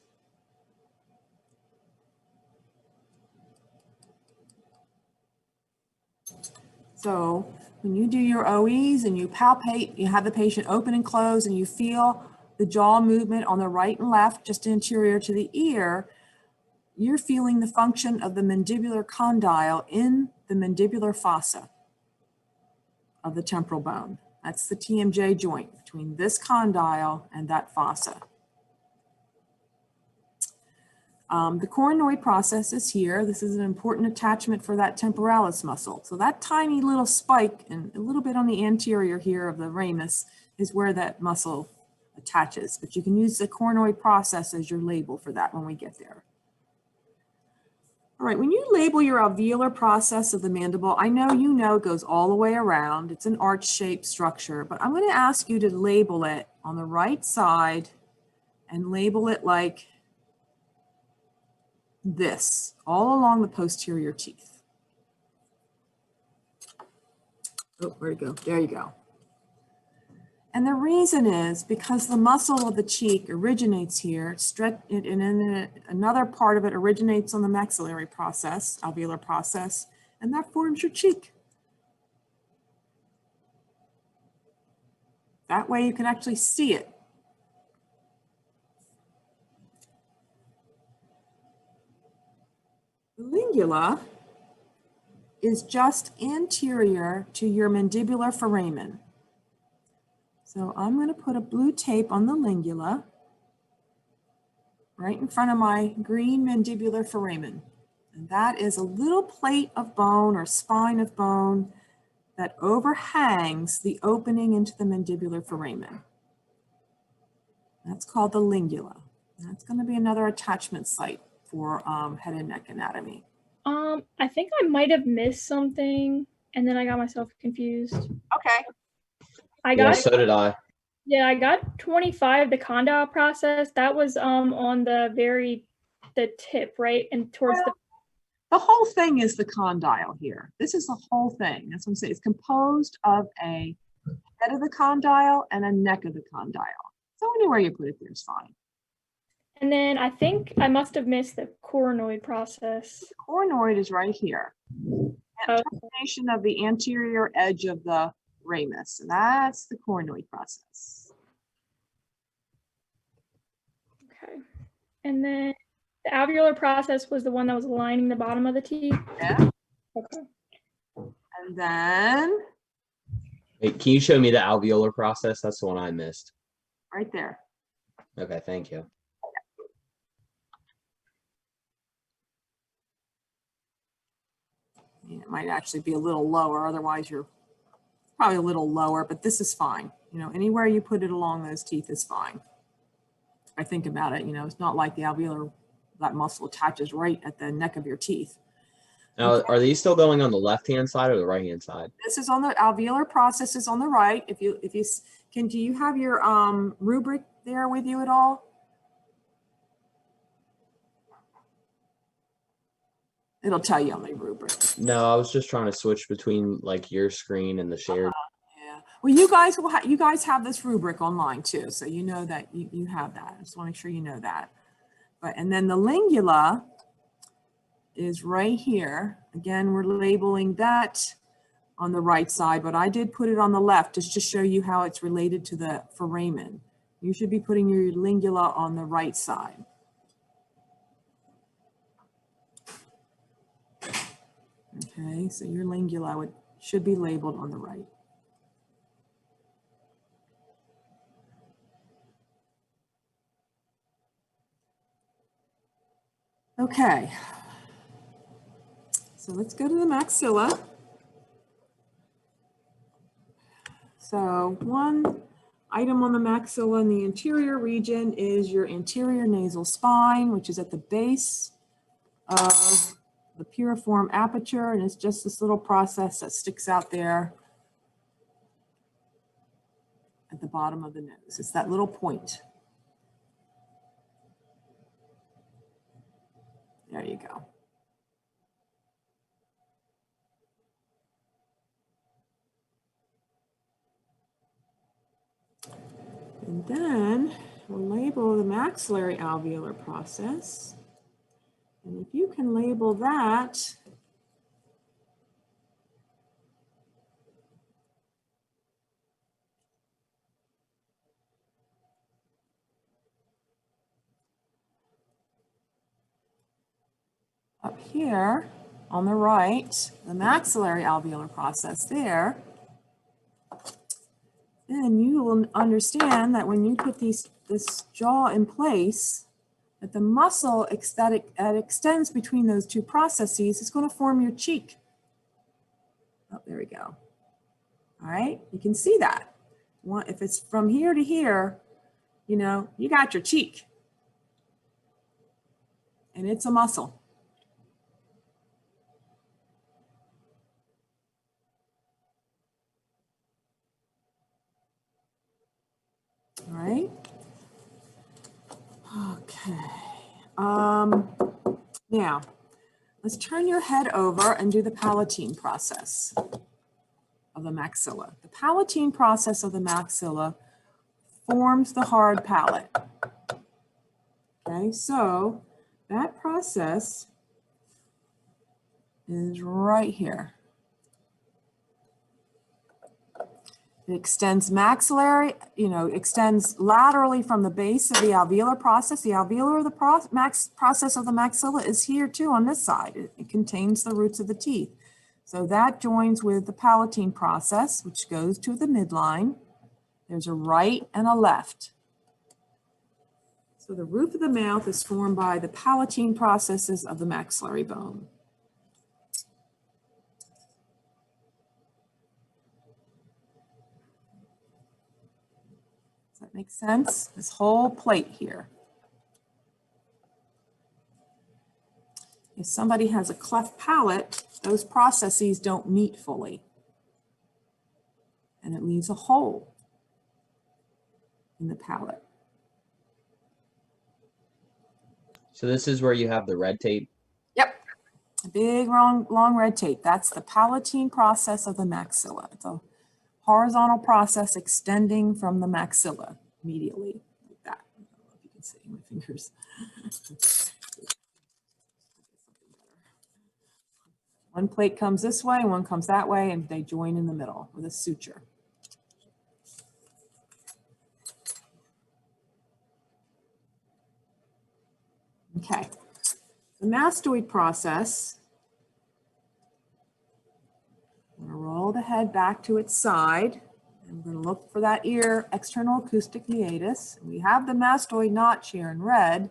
S2: So when you do your OEs and you palpate, you have the patient open and close and you feel the jaw movement on the right and left, just anterior to the ear, you're feeling the function of the mandibular condyle in the mandibular fossa of the temporal bone. That's the TMJ joint between this condyle and that fossa. The coronoid process is here. This is an important attachment for that temporalis muscle. So that tiny little spike and a little bit on the anterior here of the ramus is where that muscle attaches. But you can use the coronoid process as your label for that when we get there. All right, when you label your alveolar process of the mandible, I know you know it goes all the way around. It's an arch-shaped structure, but I'm going to ask you to label it on the right side and label it like this, all along the posterior teeth. Oh, where'd it go? There you go. And the reason is because the muscle of the cheek originates here, and then another part of it originates on the maxillary process, alveolar process, and that forms your cheek. That way you can actually see it. The lingula is just anterior to your mandibular foramen. So I'm going to put a blue tape on the lingula. right in front of my green mandibular foramen. And that is a little plate of bone or spine of bone that overhangs the opening into the mandibular foramen. That's called the lingula. That's going to be another attachment site for head and neck anatomy.
S7: I think I might have missed something and then I got myself confused.
S2: Okay.
S7: I
S6: Yeah,
S7: got
S6: so did I.
S7: Yeah, I got 25, the condyle process. That was on the tip, right? And towards
S2: The whole thing is the condyle here. This is the whole thing. That's what I'm saying. It's composed of a head of the condyle and a neck of the condyle. So anywhere you put it there is fine.
S7: and then I think I must have missed the coronoid process.
S2: The coronoid is right here.
S7: Oh.
S2: Termination of the anterior edge of the ramus. And that's the coronoid process.
S7: Okay. And then the alveolar process was the one that was lining the bottom of the teeth.
S2: Yeah.
S7: Okay.
S2: And then
S6: Wait, can you show me the alveolar process? That's the one I missed.
S2: right there.
S6: Okay, thank you.
S2: It might actually be a little lower, otherwise you're probably a little lower, but this is fine. You know, anywhere you put it along those teeth is fine. I think about it, you know, it's not like the alveolar, that muscle attaches right at the neck of your teeth.
S6: Now, are these still going on the left-hand side or the right-hand side?
S2: This is on the alveolar process is on the right. Do you have your rubric there with you at all? It'll tell you on the rubric.
S6: No, I was just trying to switch between like your screen and the shared.
S2: Yeah. Well, you guys have this rubric online too, so you know that you have that. I just want to make sure you know that. And then the lingula is right here. Again, we're labeling that on the right side, but I did put it on the left just to show you how it's related to the foramen. You should be putting your lingula on the right side. Okay, so your lingula should be labeled on the right. Okay, so let's go to the maxilla. So one item on the maxilla in the anterior region is your anterior nasal spine, which is at the base of the piriform aperture, and it's just this little process that sticks out there at the bottom of the nose. It's that little point. There you go. And then we'll label the maxillary alveolar process. And if you can label that, up here on the right, the maxillary alveolar process there, then you will understand that when you put this jaw in place, that the muscle that extends between those two processes is going to form your cheek. Oh, there we go. All right, you can see that. If it's from here to here, you know, you got your cheek. And it's a muscle. All right. Okay. Now, let's turn your head over and do the palatine process of the maxilla. The palatine process of the maxilla forms the hard palate. Okay, so that process is right here. It extends maxillary, extends laterally from the base of the alveolar process. The alveolar process of the maxilla is here too on this side. It contains the roots of the teeth. So that joins with the palatine process, which goes to the midline. There's a right and a left. So the roof of the mouth is formed by the palatine processes of the maxillary bone. Does that make sense? This whole plate here. If somebody has a cleft palate, those processes don't meet fully. And it leaves a hole in the palate.
S6: So this is where you have the red tape.
S2: Yep. A big, long red tape. That's the palatine process of the maxilla. It's a horizontal process extending from the maxilla immediately, like that. I don't know if you can see my fingers. One plate comes this way, one comes that way, and they join in the middle with a suture. Okay, the mastoid process, I'm going to roll the head back to its side. And we're going to look for that ear external acoustic meatus. We have the mastoid notch here in red.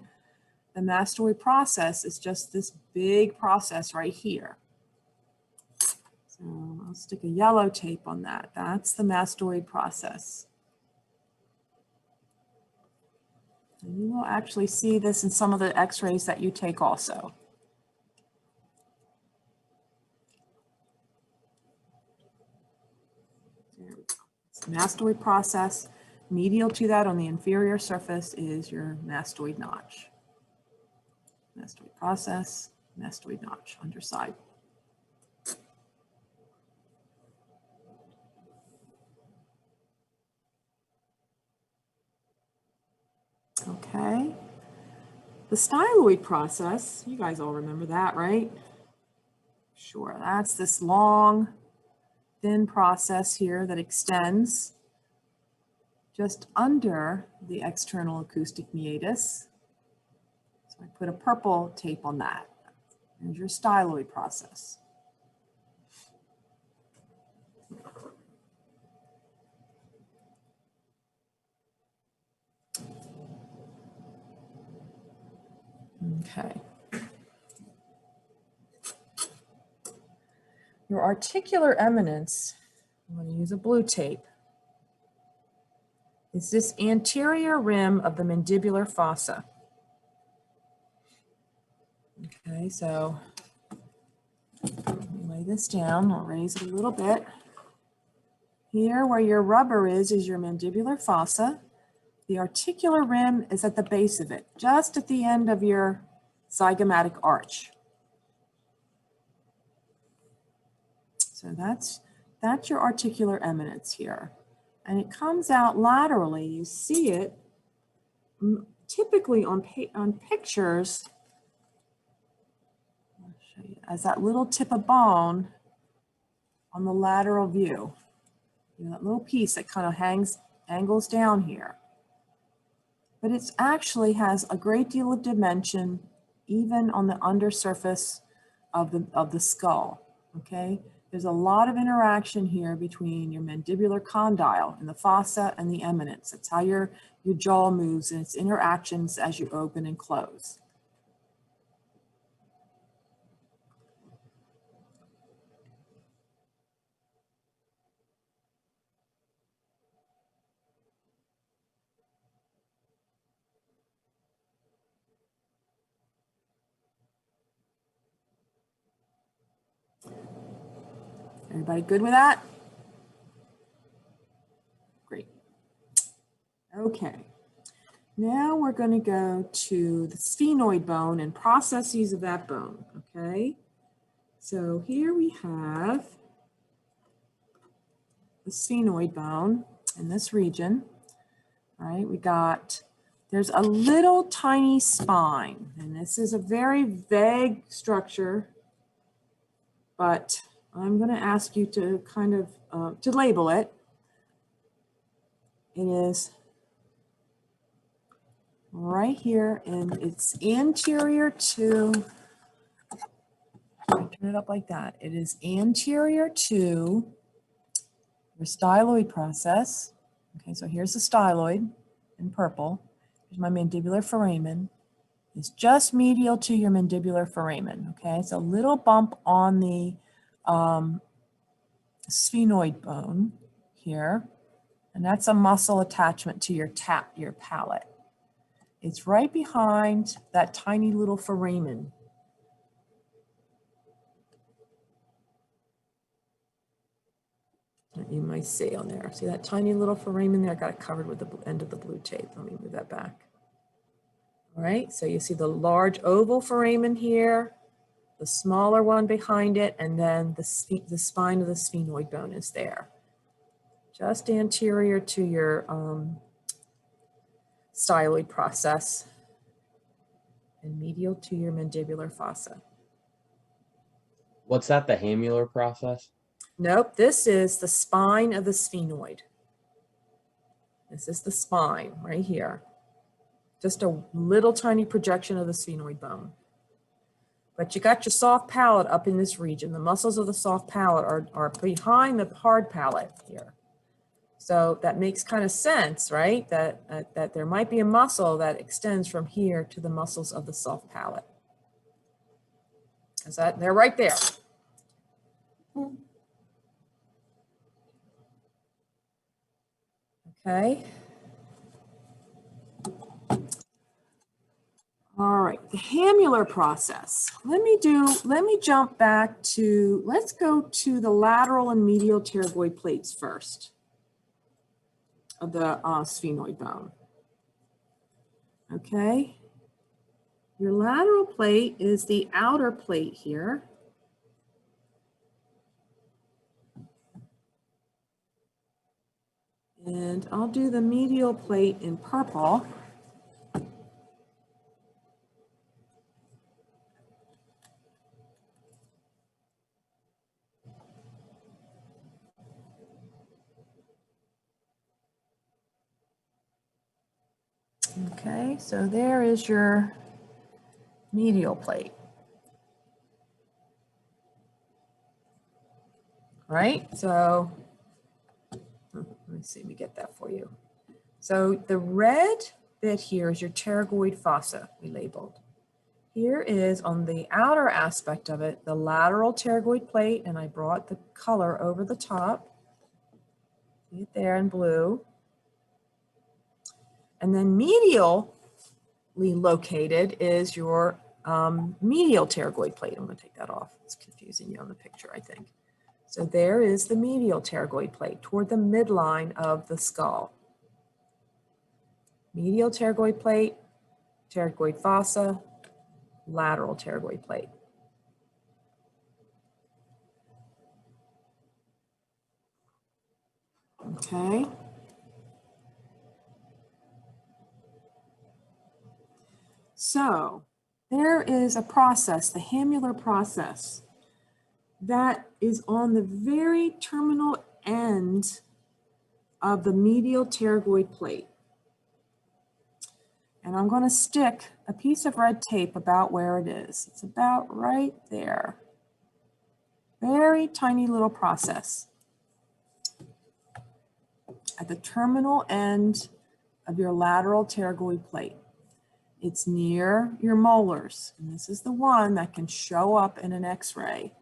S2: The mastoid process is just this big process right here. So I'll stick a yellow tape on that. That's the mastoid process. And you will actually see this in some of the x-rays that you take also. There we go. It's the mastoid process. Medial to that on the inferior surface is your mastoid notch. Mastoid process, mastoid notch, underside. Okay. The styloid process, you guys all remember that, right? Sure, that's this long, thin process here that extends just under the external acoustic meatus. So I put a purple tape on that. There's your styloid process. Okay. Your articular eminence, I'm going to use a blue tape, is this anterior rim of the mandibular fossa. Okay, so let me lay this down. I'll raise it a little bit. Here where your rubber is your mandibular fossa. The articular rim is at the base of it, just at the end of your zygomatic arch. So that's your articular eminence here. And it comes out laterally. You see it typically on pictures, I'll show you, as that little tip of bone on the lateral view. You know, that little piece that kind of angles down here. But it actually has a great deal of dimension even on the undersurface of the skull, okay? There's a lot of interaction here between your mandibular condyle and the fossa and the eminence. That's how your jaw moves and its interactions as you open and close. Everybody good with that? Great. Okay. Now we're going to go to the sphenoid bone and processes of that bone, okay? So here we have the sphenoid bone in this region, all right? There's a little tiny spine, and this is a very vague structure, but I'm going to ask you to kind of, to label it. It is right here, and it's anterior to, turn it up like that. It is anterior to your styloid process. Okay, so here's the styloid in purple. Here's my mandibular foramen. It's just medial to your mandibular foramen, okay? It's a little bump on the sphenoid bone here, and that's a muscle attachment to your palate. It's right behind that tiny little foramen. That you might see on there. See that tiny little foramen there? I got it covered with the end of the blue tape. Let me move that back. All right, so you see the large oval foramen here, the smaller one behind it, and then the spine of the sphenoid bone is there. Just anterior to your styloid process and medial to your mandibular fossa.
S6: What's that, the hamular process?
S2: Nope, this is the spine of the sphenoid. This is the spine right here. Just a little tiny projection of the sphenoid bone. But you got your soft palate up in this region. The muscles of the soft palate are behind the hard palate here. So that makes kind of sense, right? That there might be a muscle that extends from here to the muscles of the soft palate. Is that, they're right there. Okay. All right, the hamular process. Let me jump back to, let's go to the lateral and medial pterygoid plates first of the sphenoid bone. Okay. Your lateral plate is the outer plate here. And I'll do the medial plate in purple. Okay, so there is your medial plate. Right, so let me see, let me get that for you. So the red bit here is your pterygoid fossa we labeled. Here is on the outer aspect of it, the lateral pterygoid plate, and I brought the color over the top. See it there in blue. And then medially located is your medial pterygoid plate. I'm going to take that off. It's confusing you on the picture, I think. So there is the medial pterygoid plate toward the midline of the skull. Medial pterygoid plate, pterygoid fossa, lateral pterygoid plate. Okay. So there is a process, the hamular process, that is on the very terminal end of the medial pterygoid plate. And I'm going to stick a piece of red tape about where it is. It's about right there. Very tiny little process at the terminal end of your lateral pterygoid plate. It's near your molars, and this is the one that can show up in an X-ray.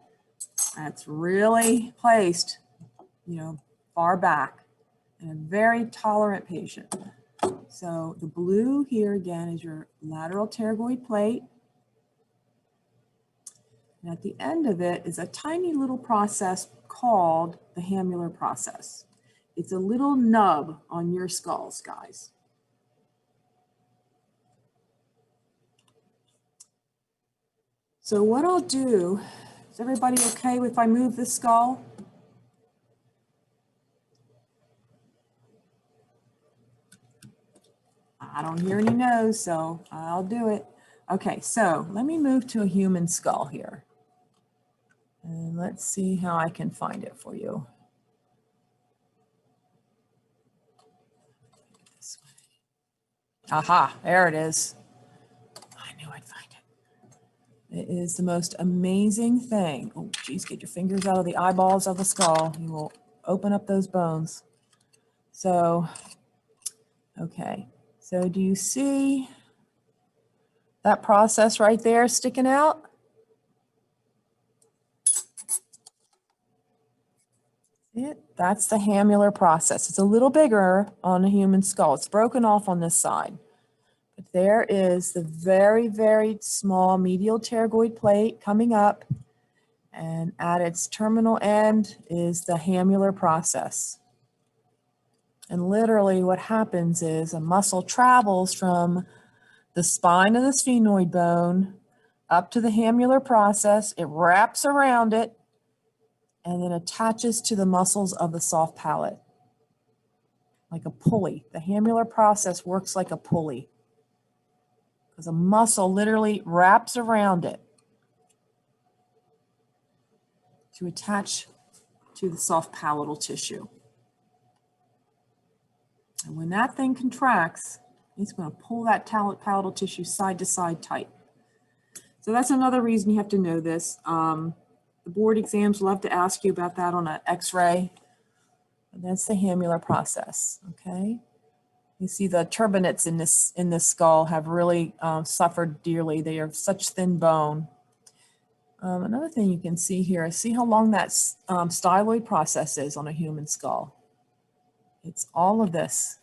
S2: That's really placed, you know, far back in a very tolerant patient. So the blue here again is your lateral pterygoid plate. And at the end of it is a tiny little process called the hamular process. It's a little nub on your skulls, guys. So what I'll do, is everybody okay if I move the skull? I don't hear any no's, so I'll do it. Okay, so let me move to a human skull here. And let's see how I can find it for you. This way. Aha, there it is. I knew I'd find it. It is the most amazing thing. Oh, geez, get your fingers out of the eyeballs of the skull. You will open up those bones. So, okay. So do you see that process right there sticking out? See it? That's the hamular process. It's a little bigger on a human skull. It's broken off on this side. But there is the very, very small medial pterygoid plate coming up, and at its terminal end is the hamular process. And literally what happens is a muscle travels from the spine of the sphenoid bone up to the hamular process. It wraps around it and then attaches to the muscles of the soft palate like a pulley. The hamular process works like a pulley because a muscle literally wraps around it to attach to the soft palatal tissue. And when that thing contracts, it's going to pull that palatal tissue side to side tight. So that's another reason you have to know this. The board exams love to ask you about that on an X-ray. And that's the hamular process, okay? You see the turbinates in this skull have really suffered dearly. They are such thin bone. Another thing you can see here is see how long that styloid process is on a human skull. It's all of this.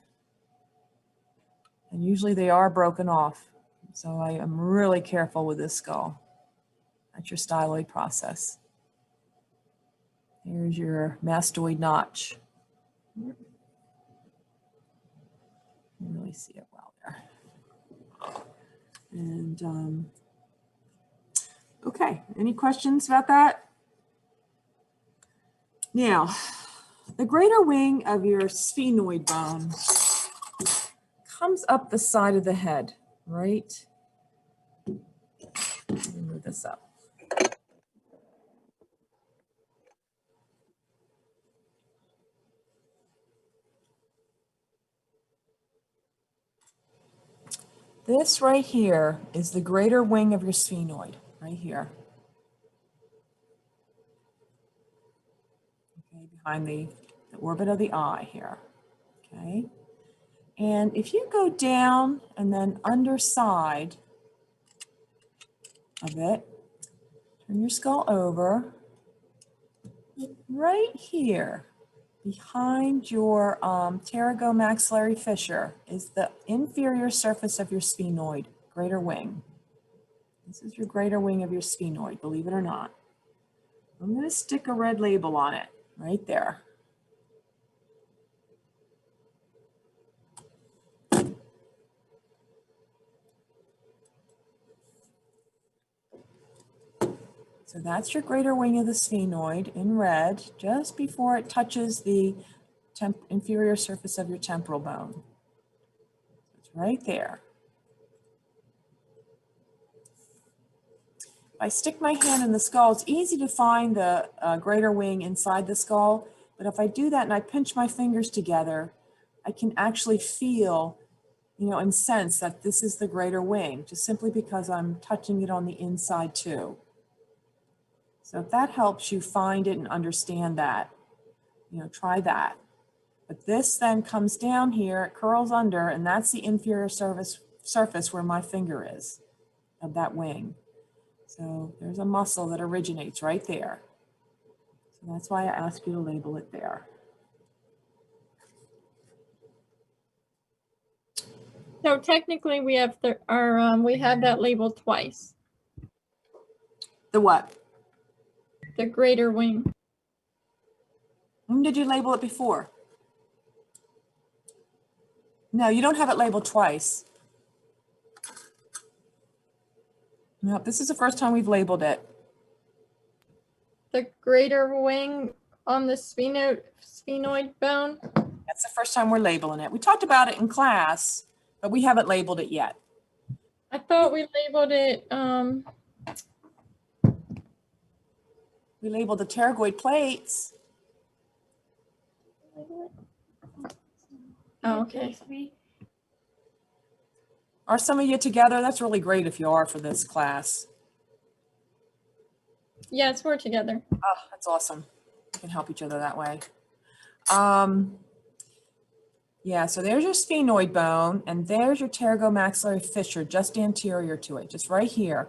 S2: And usually they are broken off. So I am really careful with this skull. That's your styloid process. Here's your mastoid notch. You can really see it well there. And okay, any questions about that? Now, the greater wing of your sphenoid bone comes up the side of the head, right? Let me move this up. This right here is the greater wing of your sphenoid, right here. Okay, behind the orbit of the eye here, okay? And if you go down and then underside of it, turn your skull over, right here, behind your pterygomaxillary fissure is the inferior surface of your sphenoid, greater wing. This is your greater wing of your sphenoid, believe it or not. I'm going to stick a red label on it, right there. So that's your greater wing of the sphenoid in red, just before it touches the inferior surface of your temporal bone. It's right there. If I stick my hand in the skull, it's easy to find the greater wing inside the skull, but if I do that and I pinch my fingers together, I can actually feel, and sense that this is the greater wing, just simply because I'm touching it on the inside too. So if that helps you find it and understand that, try that. But this then comes down here, it curls under, and that's the inferior surface where my finger is of that wing. So there's a muscle that originates right there. So that's why I ask you to label it there.
S1: So technically we have we have that labeled twice,
S2: The what?
S1: the greater wing.
S2: When did you label it before? No, you don't have it labeled twice. No, this is the first time we've labeled it.
S1: The greater wing on the sphenoid bone.
S2: That's the first time we're labeling it. We talked about it in class, but we haven't labeled it yet.
S1: I thought we labeled it,
S2: We labeled the pterygoid plates.
S1: oh, okay.
S2: Are some of you together? That's really great if you are for this class.
S1: Yes, we're together.
S2: Oh, that's awesome. We can help each other that way. Yeah, so there's your sphenoid bone, and there's your pterygomaxillary fissure just anterior to it, just right here.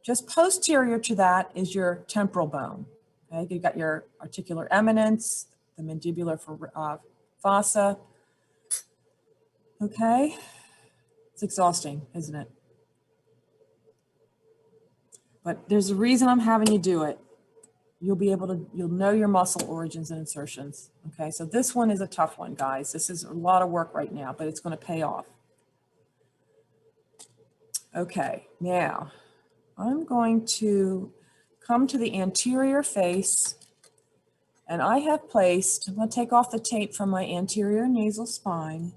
S2: Just posterior to that is your temporal bone. Okay, you've got your articular eminence, the mandibular fossa. Okay, it's exhausting, isn't it? But there's a reason I'm having you do it. You'll know your muscle origins and insertions. Okay, so this one is a tough one, guys. This is a lot of work right now, but it's going to pay off. Okay, now I'm going to come to the anterior face, and I have placed, I'm going to take off the tape from my anterior nasal spine.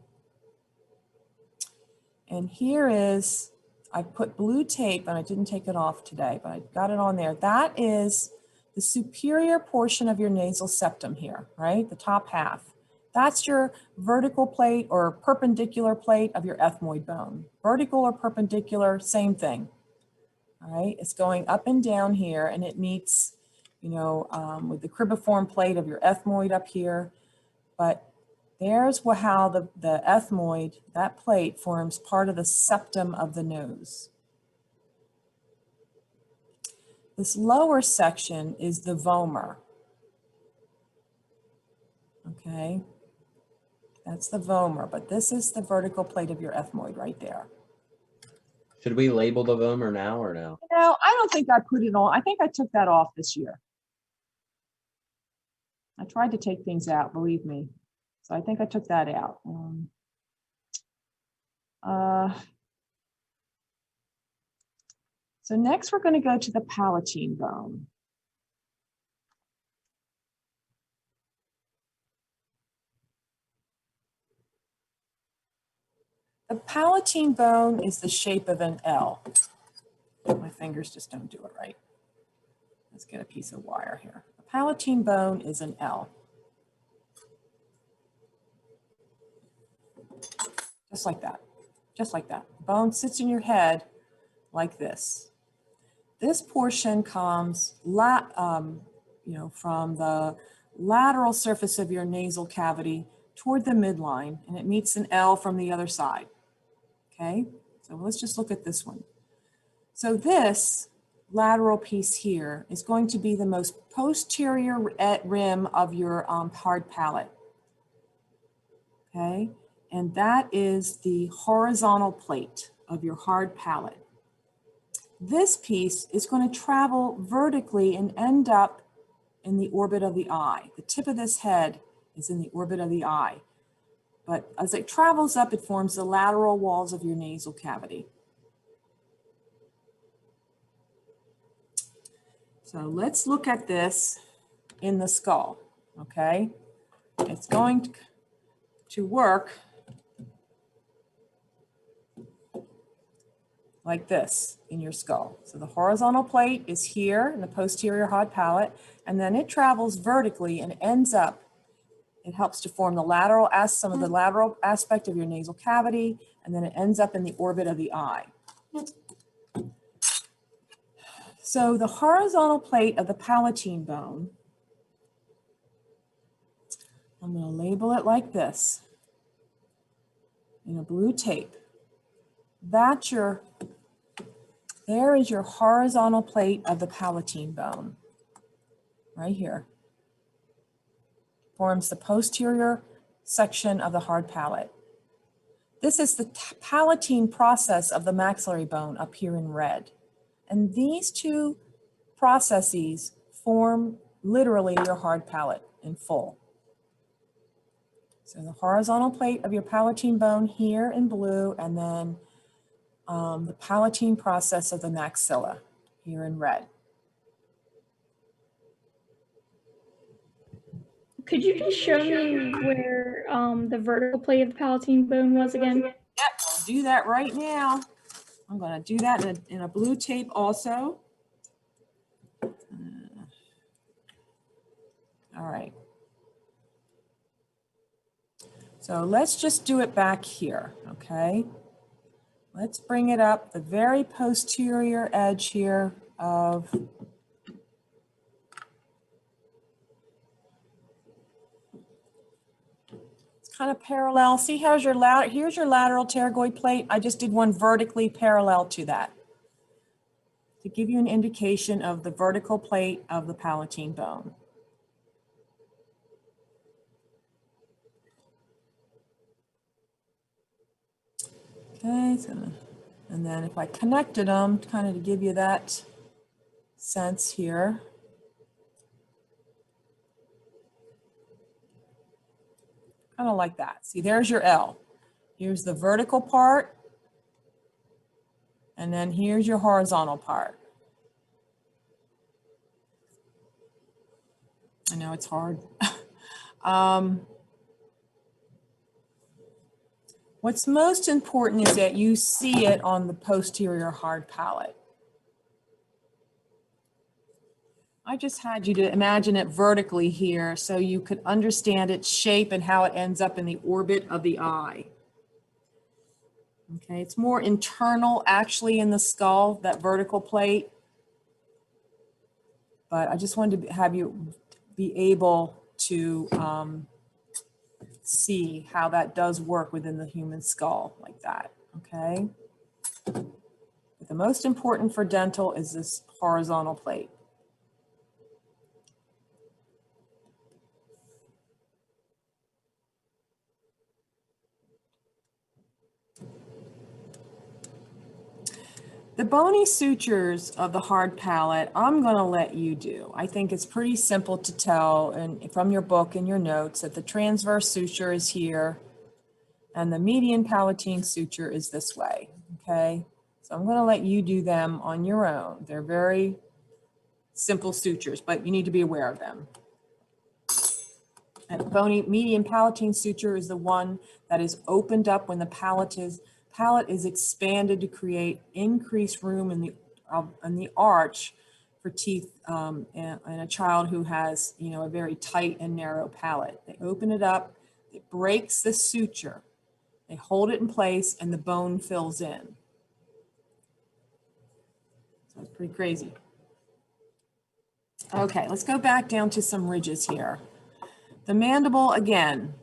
S2: And here is, I put blue tape, and I didn't take it off today, but I got it on there. That is the superior portion of your nasal septum here, right? The top half. That's your vertical plate or perpendicular plate of your ethmoid bone. Vertical or perpendicular, same thing. All right, it's going up and down here, and it meets, with the cribriform plate of your ethmoid up here. But there's how the ethmoid, that plate, forms part of the septum of the nose. This lower section is the vomer. Okay, that's the vomer, but this is the vertical plate of your ethmoid right there.
S6: Should we label the vomer now or no?
S2: No, I don't think I put it on. I think I took that off this year. I tried to take things out, believe me. So I think I took that out. So next we're going to go to the palatine bone. The palatine bone is the shape of an L. My fingers just don't do it right. Let's get a piece of wire here. The palatine bone is an L. Just like that, just like that. The bone sits in your head like this. This portion comes from the lateral surface of your nasal cavity toward the midline, and it meets an L from the other side. Okay, so let's just look at this one. So this lateral piece here is going to be the most posterior rim of your hard palate. Okay, and that is the horizontal plate of your hard palate. This piece is going to travel vertically and end up in the orbit of the eye. The tip of this head is in the orbit of the eye. But as it travels up, it forms the lateral walls of your nasal cavity. So let's look at this in the skull, okay? It's going to work like this in your skull. So the horizontal plate is here in the posterior hard palate, and then it travels vertically and ends up, it helps to form the lateral, some of the lateral aspect of your nasal cavity, and then it ends up in the orbit of the eye. So the horizontal plate of the palatine bone, I'm going to label it like this in a blue tape. There is your horizontal plate of the palatine bone, right here. Forms the posterior section of the hard palate. This is the palatine process of the maxillary bone up here in red. And these two processes form literally your hard palate in full. So the horizontal plate of your palatine bone here in blue, and then the palatine process of the maxilla here in red.
S7: Could you just show me where the vertical plate of the palatine bone was again?
S2: Yep, I'll do that right now. I'm going to do that in a blue tape also. All right. So let's just do it back here, okay? Let's bring it up the very posterior edge here of kind of parallel. See, here's your lateral pterygoid plate. I just did one vertically parallel to that to give you an indication of the vertical plate of the palatine bone. Okay, so, and then if I connected them, kind of to give you that sense here. Kind of like that. See, there's your L. Here's the vertical part. And then here's your horizontal part. I know it's hard. What's most important is that you see it on the posterior hard palate. I just had you to imagine it vertically here so you could understand its shape and how it ends up in the orbit of the eye. Okay, it's more internal actually in the skull, that vertical plate. But I just wanted to have you be able to see how that does work within the human skull like that, okay? But the most important for dental is this horizontal plate. The bony sutures of the hard palate, I'm going to let you do. I think it's pretty simple to tell and from your book and your notes that the transverse suture is here and the median palatine suture is this way, okay? So I'm going to let you do them on your own. They're very simple sutures, but you need to be aware of them. And bony median palatine suture is the one that is opened up when the palate is expanded to create increased room in the arch for teeth in a child who has, you know, a very tight and narrow palate. They open it up, it breaks the suture, they hold it in place, and the bone fills in. So it's pretty crazy. Okay, let's go back down to some ridges here. The mandible again.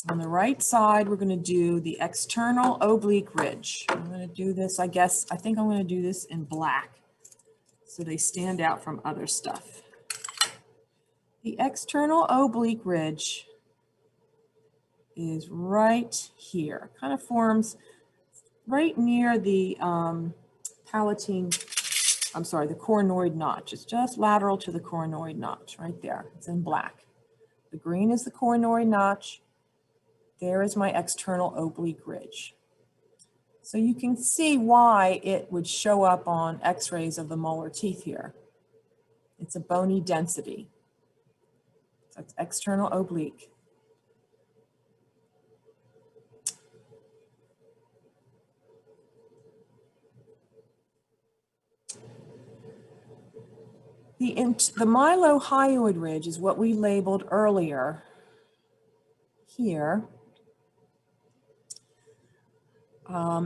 S2: On the right side, we're going to do the external oblique ridge. I'm going to do this, I think I'm going to do this in black so they stand out from other stuff. The external oblique ridge is right here, kind of forms right near the palatine, I'm sorry, the coronoid notch. It's just lateral to the coronoid notch right there. It's in black. The green is the coronoid notch. There is my external oblique ridge. So you can see why it would show up on x-rays of the molar teeth here. It's a bony density. So it's external oblique. The mylohyoid ridge is what we labeled earlier here.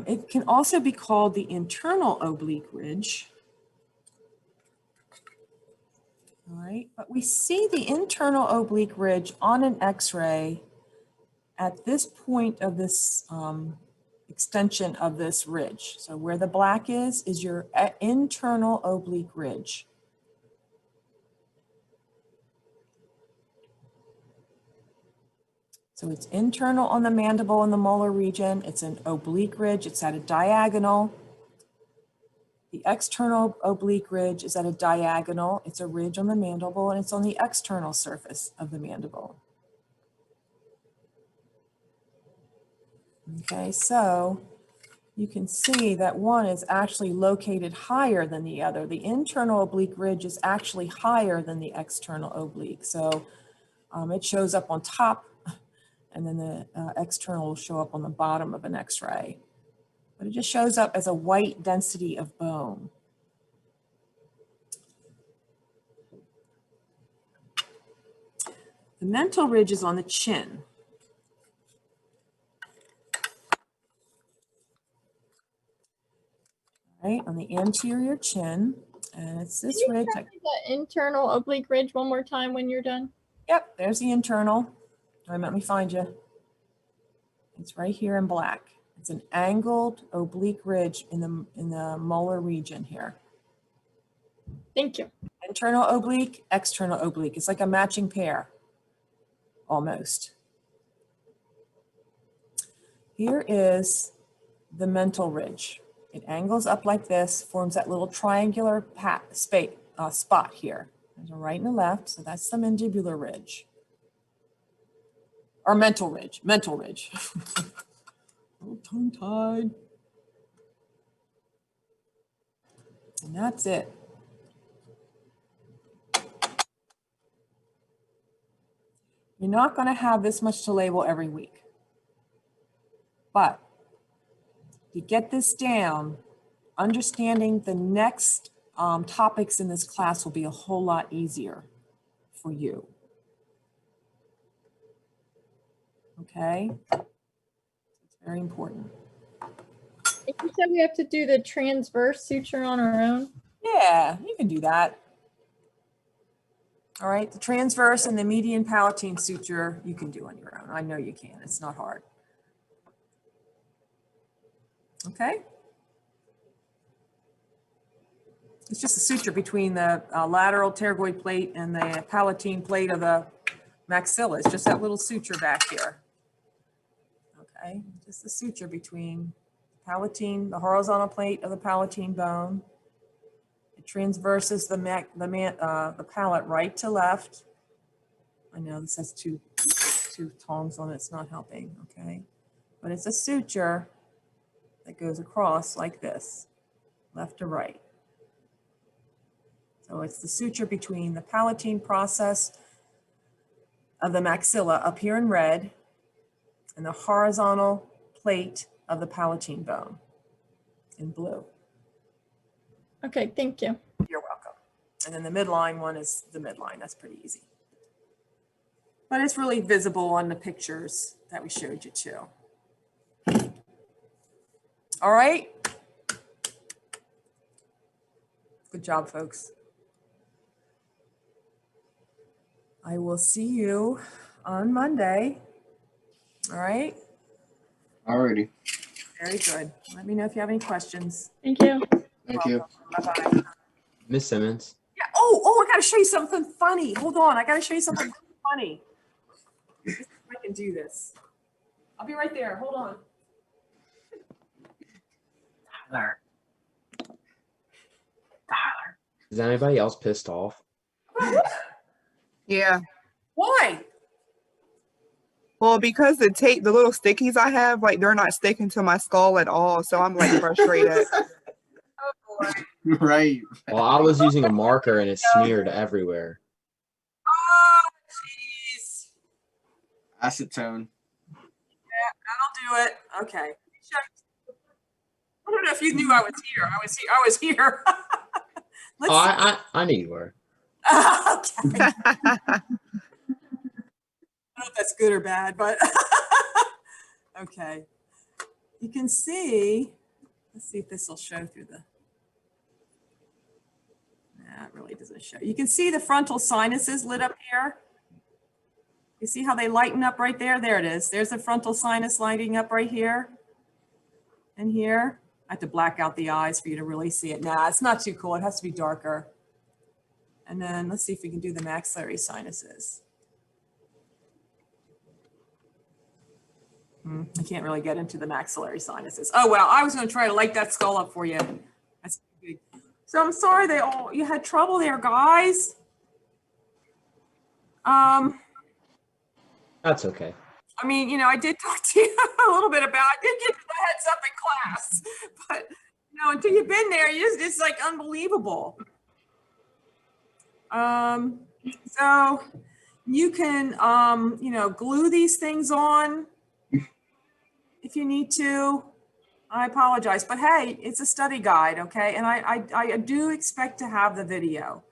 S2: It can also be called the internal oblique ridge. All right, but we see the internal oblique ridge on an x-ray at this point of this extension of this ridge. So where the black is your internal oblique ridge. So it's internal on the mandible and the molar region. It's an oblique ridge. It's at a diagonal. The external oblique ridge is at a diagonal. It's a ridge on the mandible and it's on the external surface of the mandible. Okay, so you can see that one is actually located higher than the other. The internal oblique ridge is actually higher than the external oblique. So it shows up on top, and then the external will show up on the bottom of an x-ray. But it just shows up as a white density of bone. The mental ridge is on the chin. Right, on the anterior chin, and it's this
S1: Can you
S2: ridge.
S1: tell me the internal oblique ridge one more time when you're done?
S2: Yep, there's the internal. All right, let me find you. It's right here in black. It's an angled oblique ridge in the molar region here.
S1: Thank you.
S2: Internal oblique, external oblique. It's like a matching pair, almost. Here is the mental ridge. It angles up like this, forms that little triangular spot here. There's a right and a left, so that's the mandibular ridge. Or mental ridge, mental ridge. Oh, tongue-tied. And that's it. You're not going to have this much to label every week. But to get this down, understanding the next topics in this class will be a whole lot easier for you. Okay? It's very important.
S1: You said we have to do the transverse suture on our own.
S2: Yeah, you can do that. All right, the transverse and the median palatine suture you can do on your own. I know you can. It's not hard. Okay. It's just a suture between the lateral pterygoid plate and the palatine plate of the maxilla. It's just that little suture back here. Okay, just the suture between palatine, the horizontal plate of the palatine bone. It transverses the palate right to left. I know this has two tongs on it. It's not helping. Okay, but it's a suture that goes across like this, left to right. So it's the suture between the palatine process of the maxilla up here in red and the horizontal plate of the palatine bone in blue.
S1: Okay, thank you.
S2: You're welcome. And then the midline one is the midline. That's pretty easy. But it's really visible on the pictures that we showed you too. All right. Good job, folks. I will see you on Monday. All right.
S5: Alrighty.
S2: Very good. Let me know if you have any questions.
S7: Thank you.
S5: Thank you.
S2: Bye-bye.
S6: Miss Simmons.
S2: Yeah. Oh, I got to show you something funny. Hold on. I got to show you something funny. Let's see if I can do this. I'll be right there. Hold on.
S5: Tyler.
S6: Is anybody else pissed off?
S3: Yeah.
S2: Why?
S3: Well, because the tape, the little stickies I have, like they're not sticking to my skull at all. So I'm like frustrated.
S2: Oh, boy.
S5: Right.
S6: Well, I was using a marker and it smeared everywhere.
S2: Oh, jeez.
S5: Acetone.
S2: That'll do it. Okay. I don't know if you knew I was here. I was here. Let's
S6: Oh, I knew you were.
S2: okay. I don't know if that's good or bad, but okay. You can see, let's see if this will show through the, nah, it really doesn't show. You can see the frontal sinuses lit up here. You see how they lighten up right there? There it is. There's the frontal sinus lighting up right here and here. I have to black out the eyes for you to really see it. Nah, it's not too cool. It has to be darker. And then let's see if we can do the maxillary sinuses. I can't really get into the maxillary sinuses. Oh, well, I was going to try to light that skull up for you. That's big. So I'm sorry you had trouble there, guys.
S6: That's okay.
S2: I mean, you know, I did talk to you a little bit about, I did give you the heads up in class, but you know, until you've been there, it's like unbelievable. So you can, you know, glue these things on if you need to. I apologize, but hey, it's a study guide, okay? And I do expect to have the video.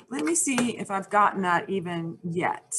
S2: Let me see if I've gotten that even yet.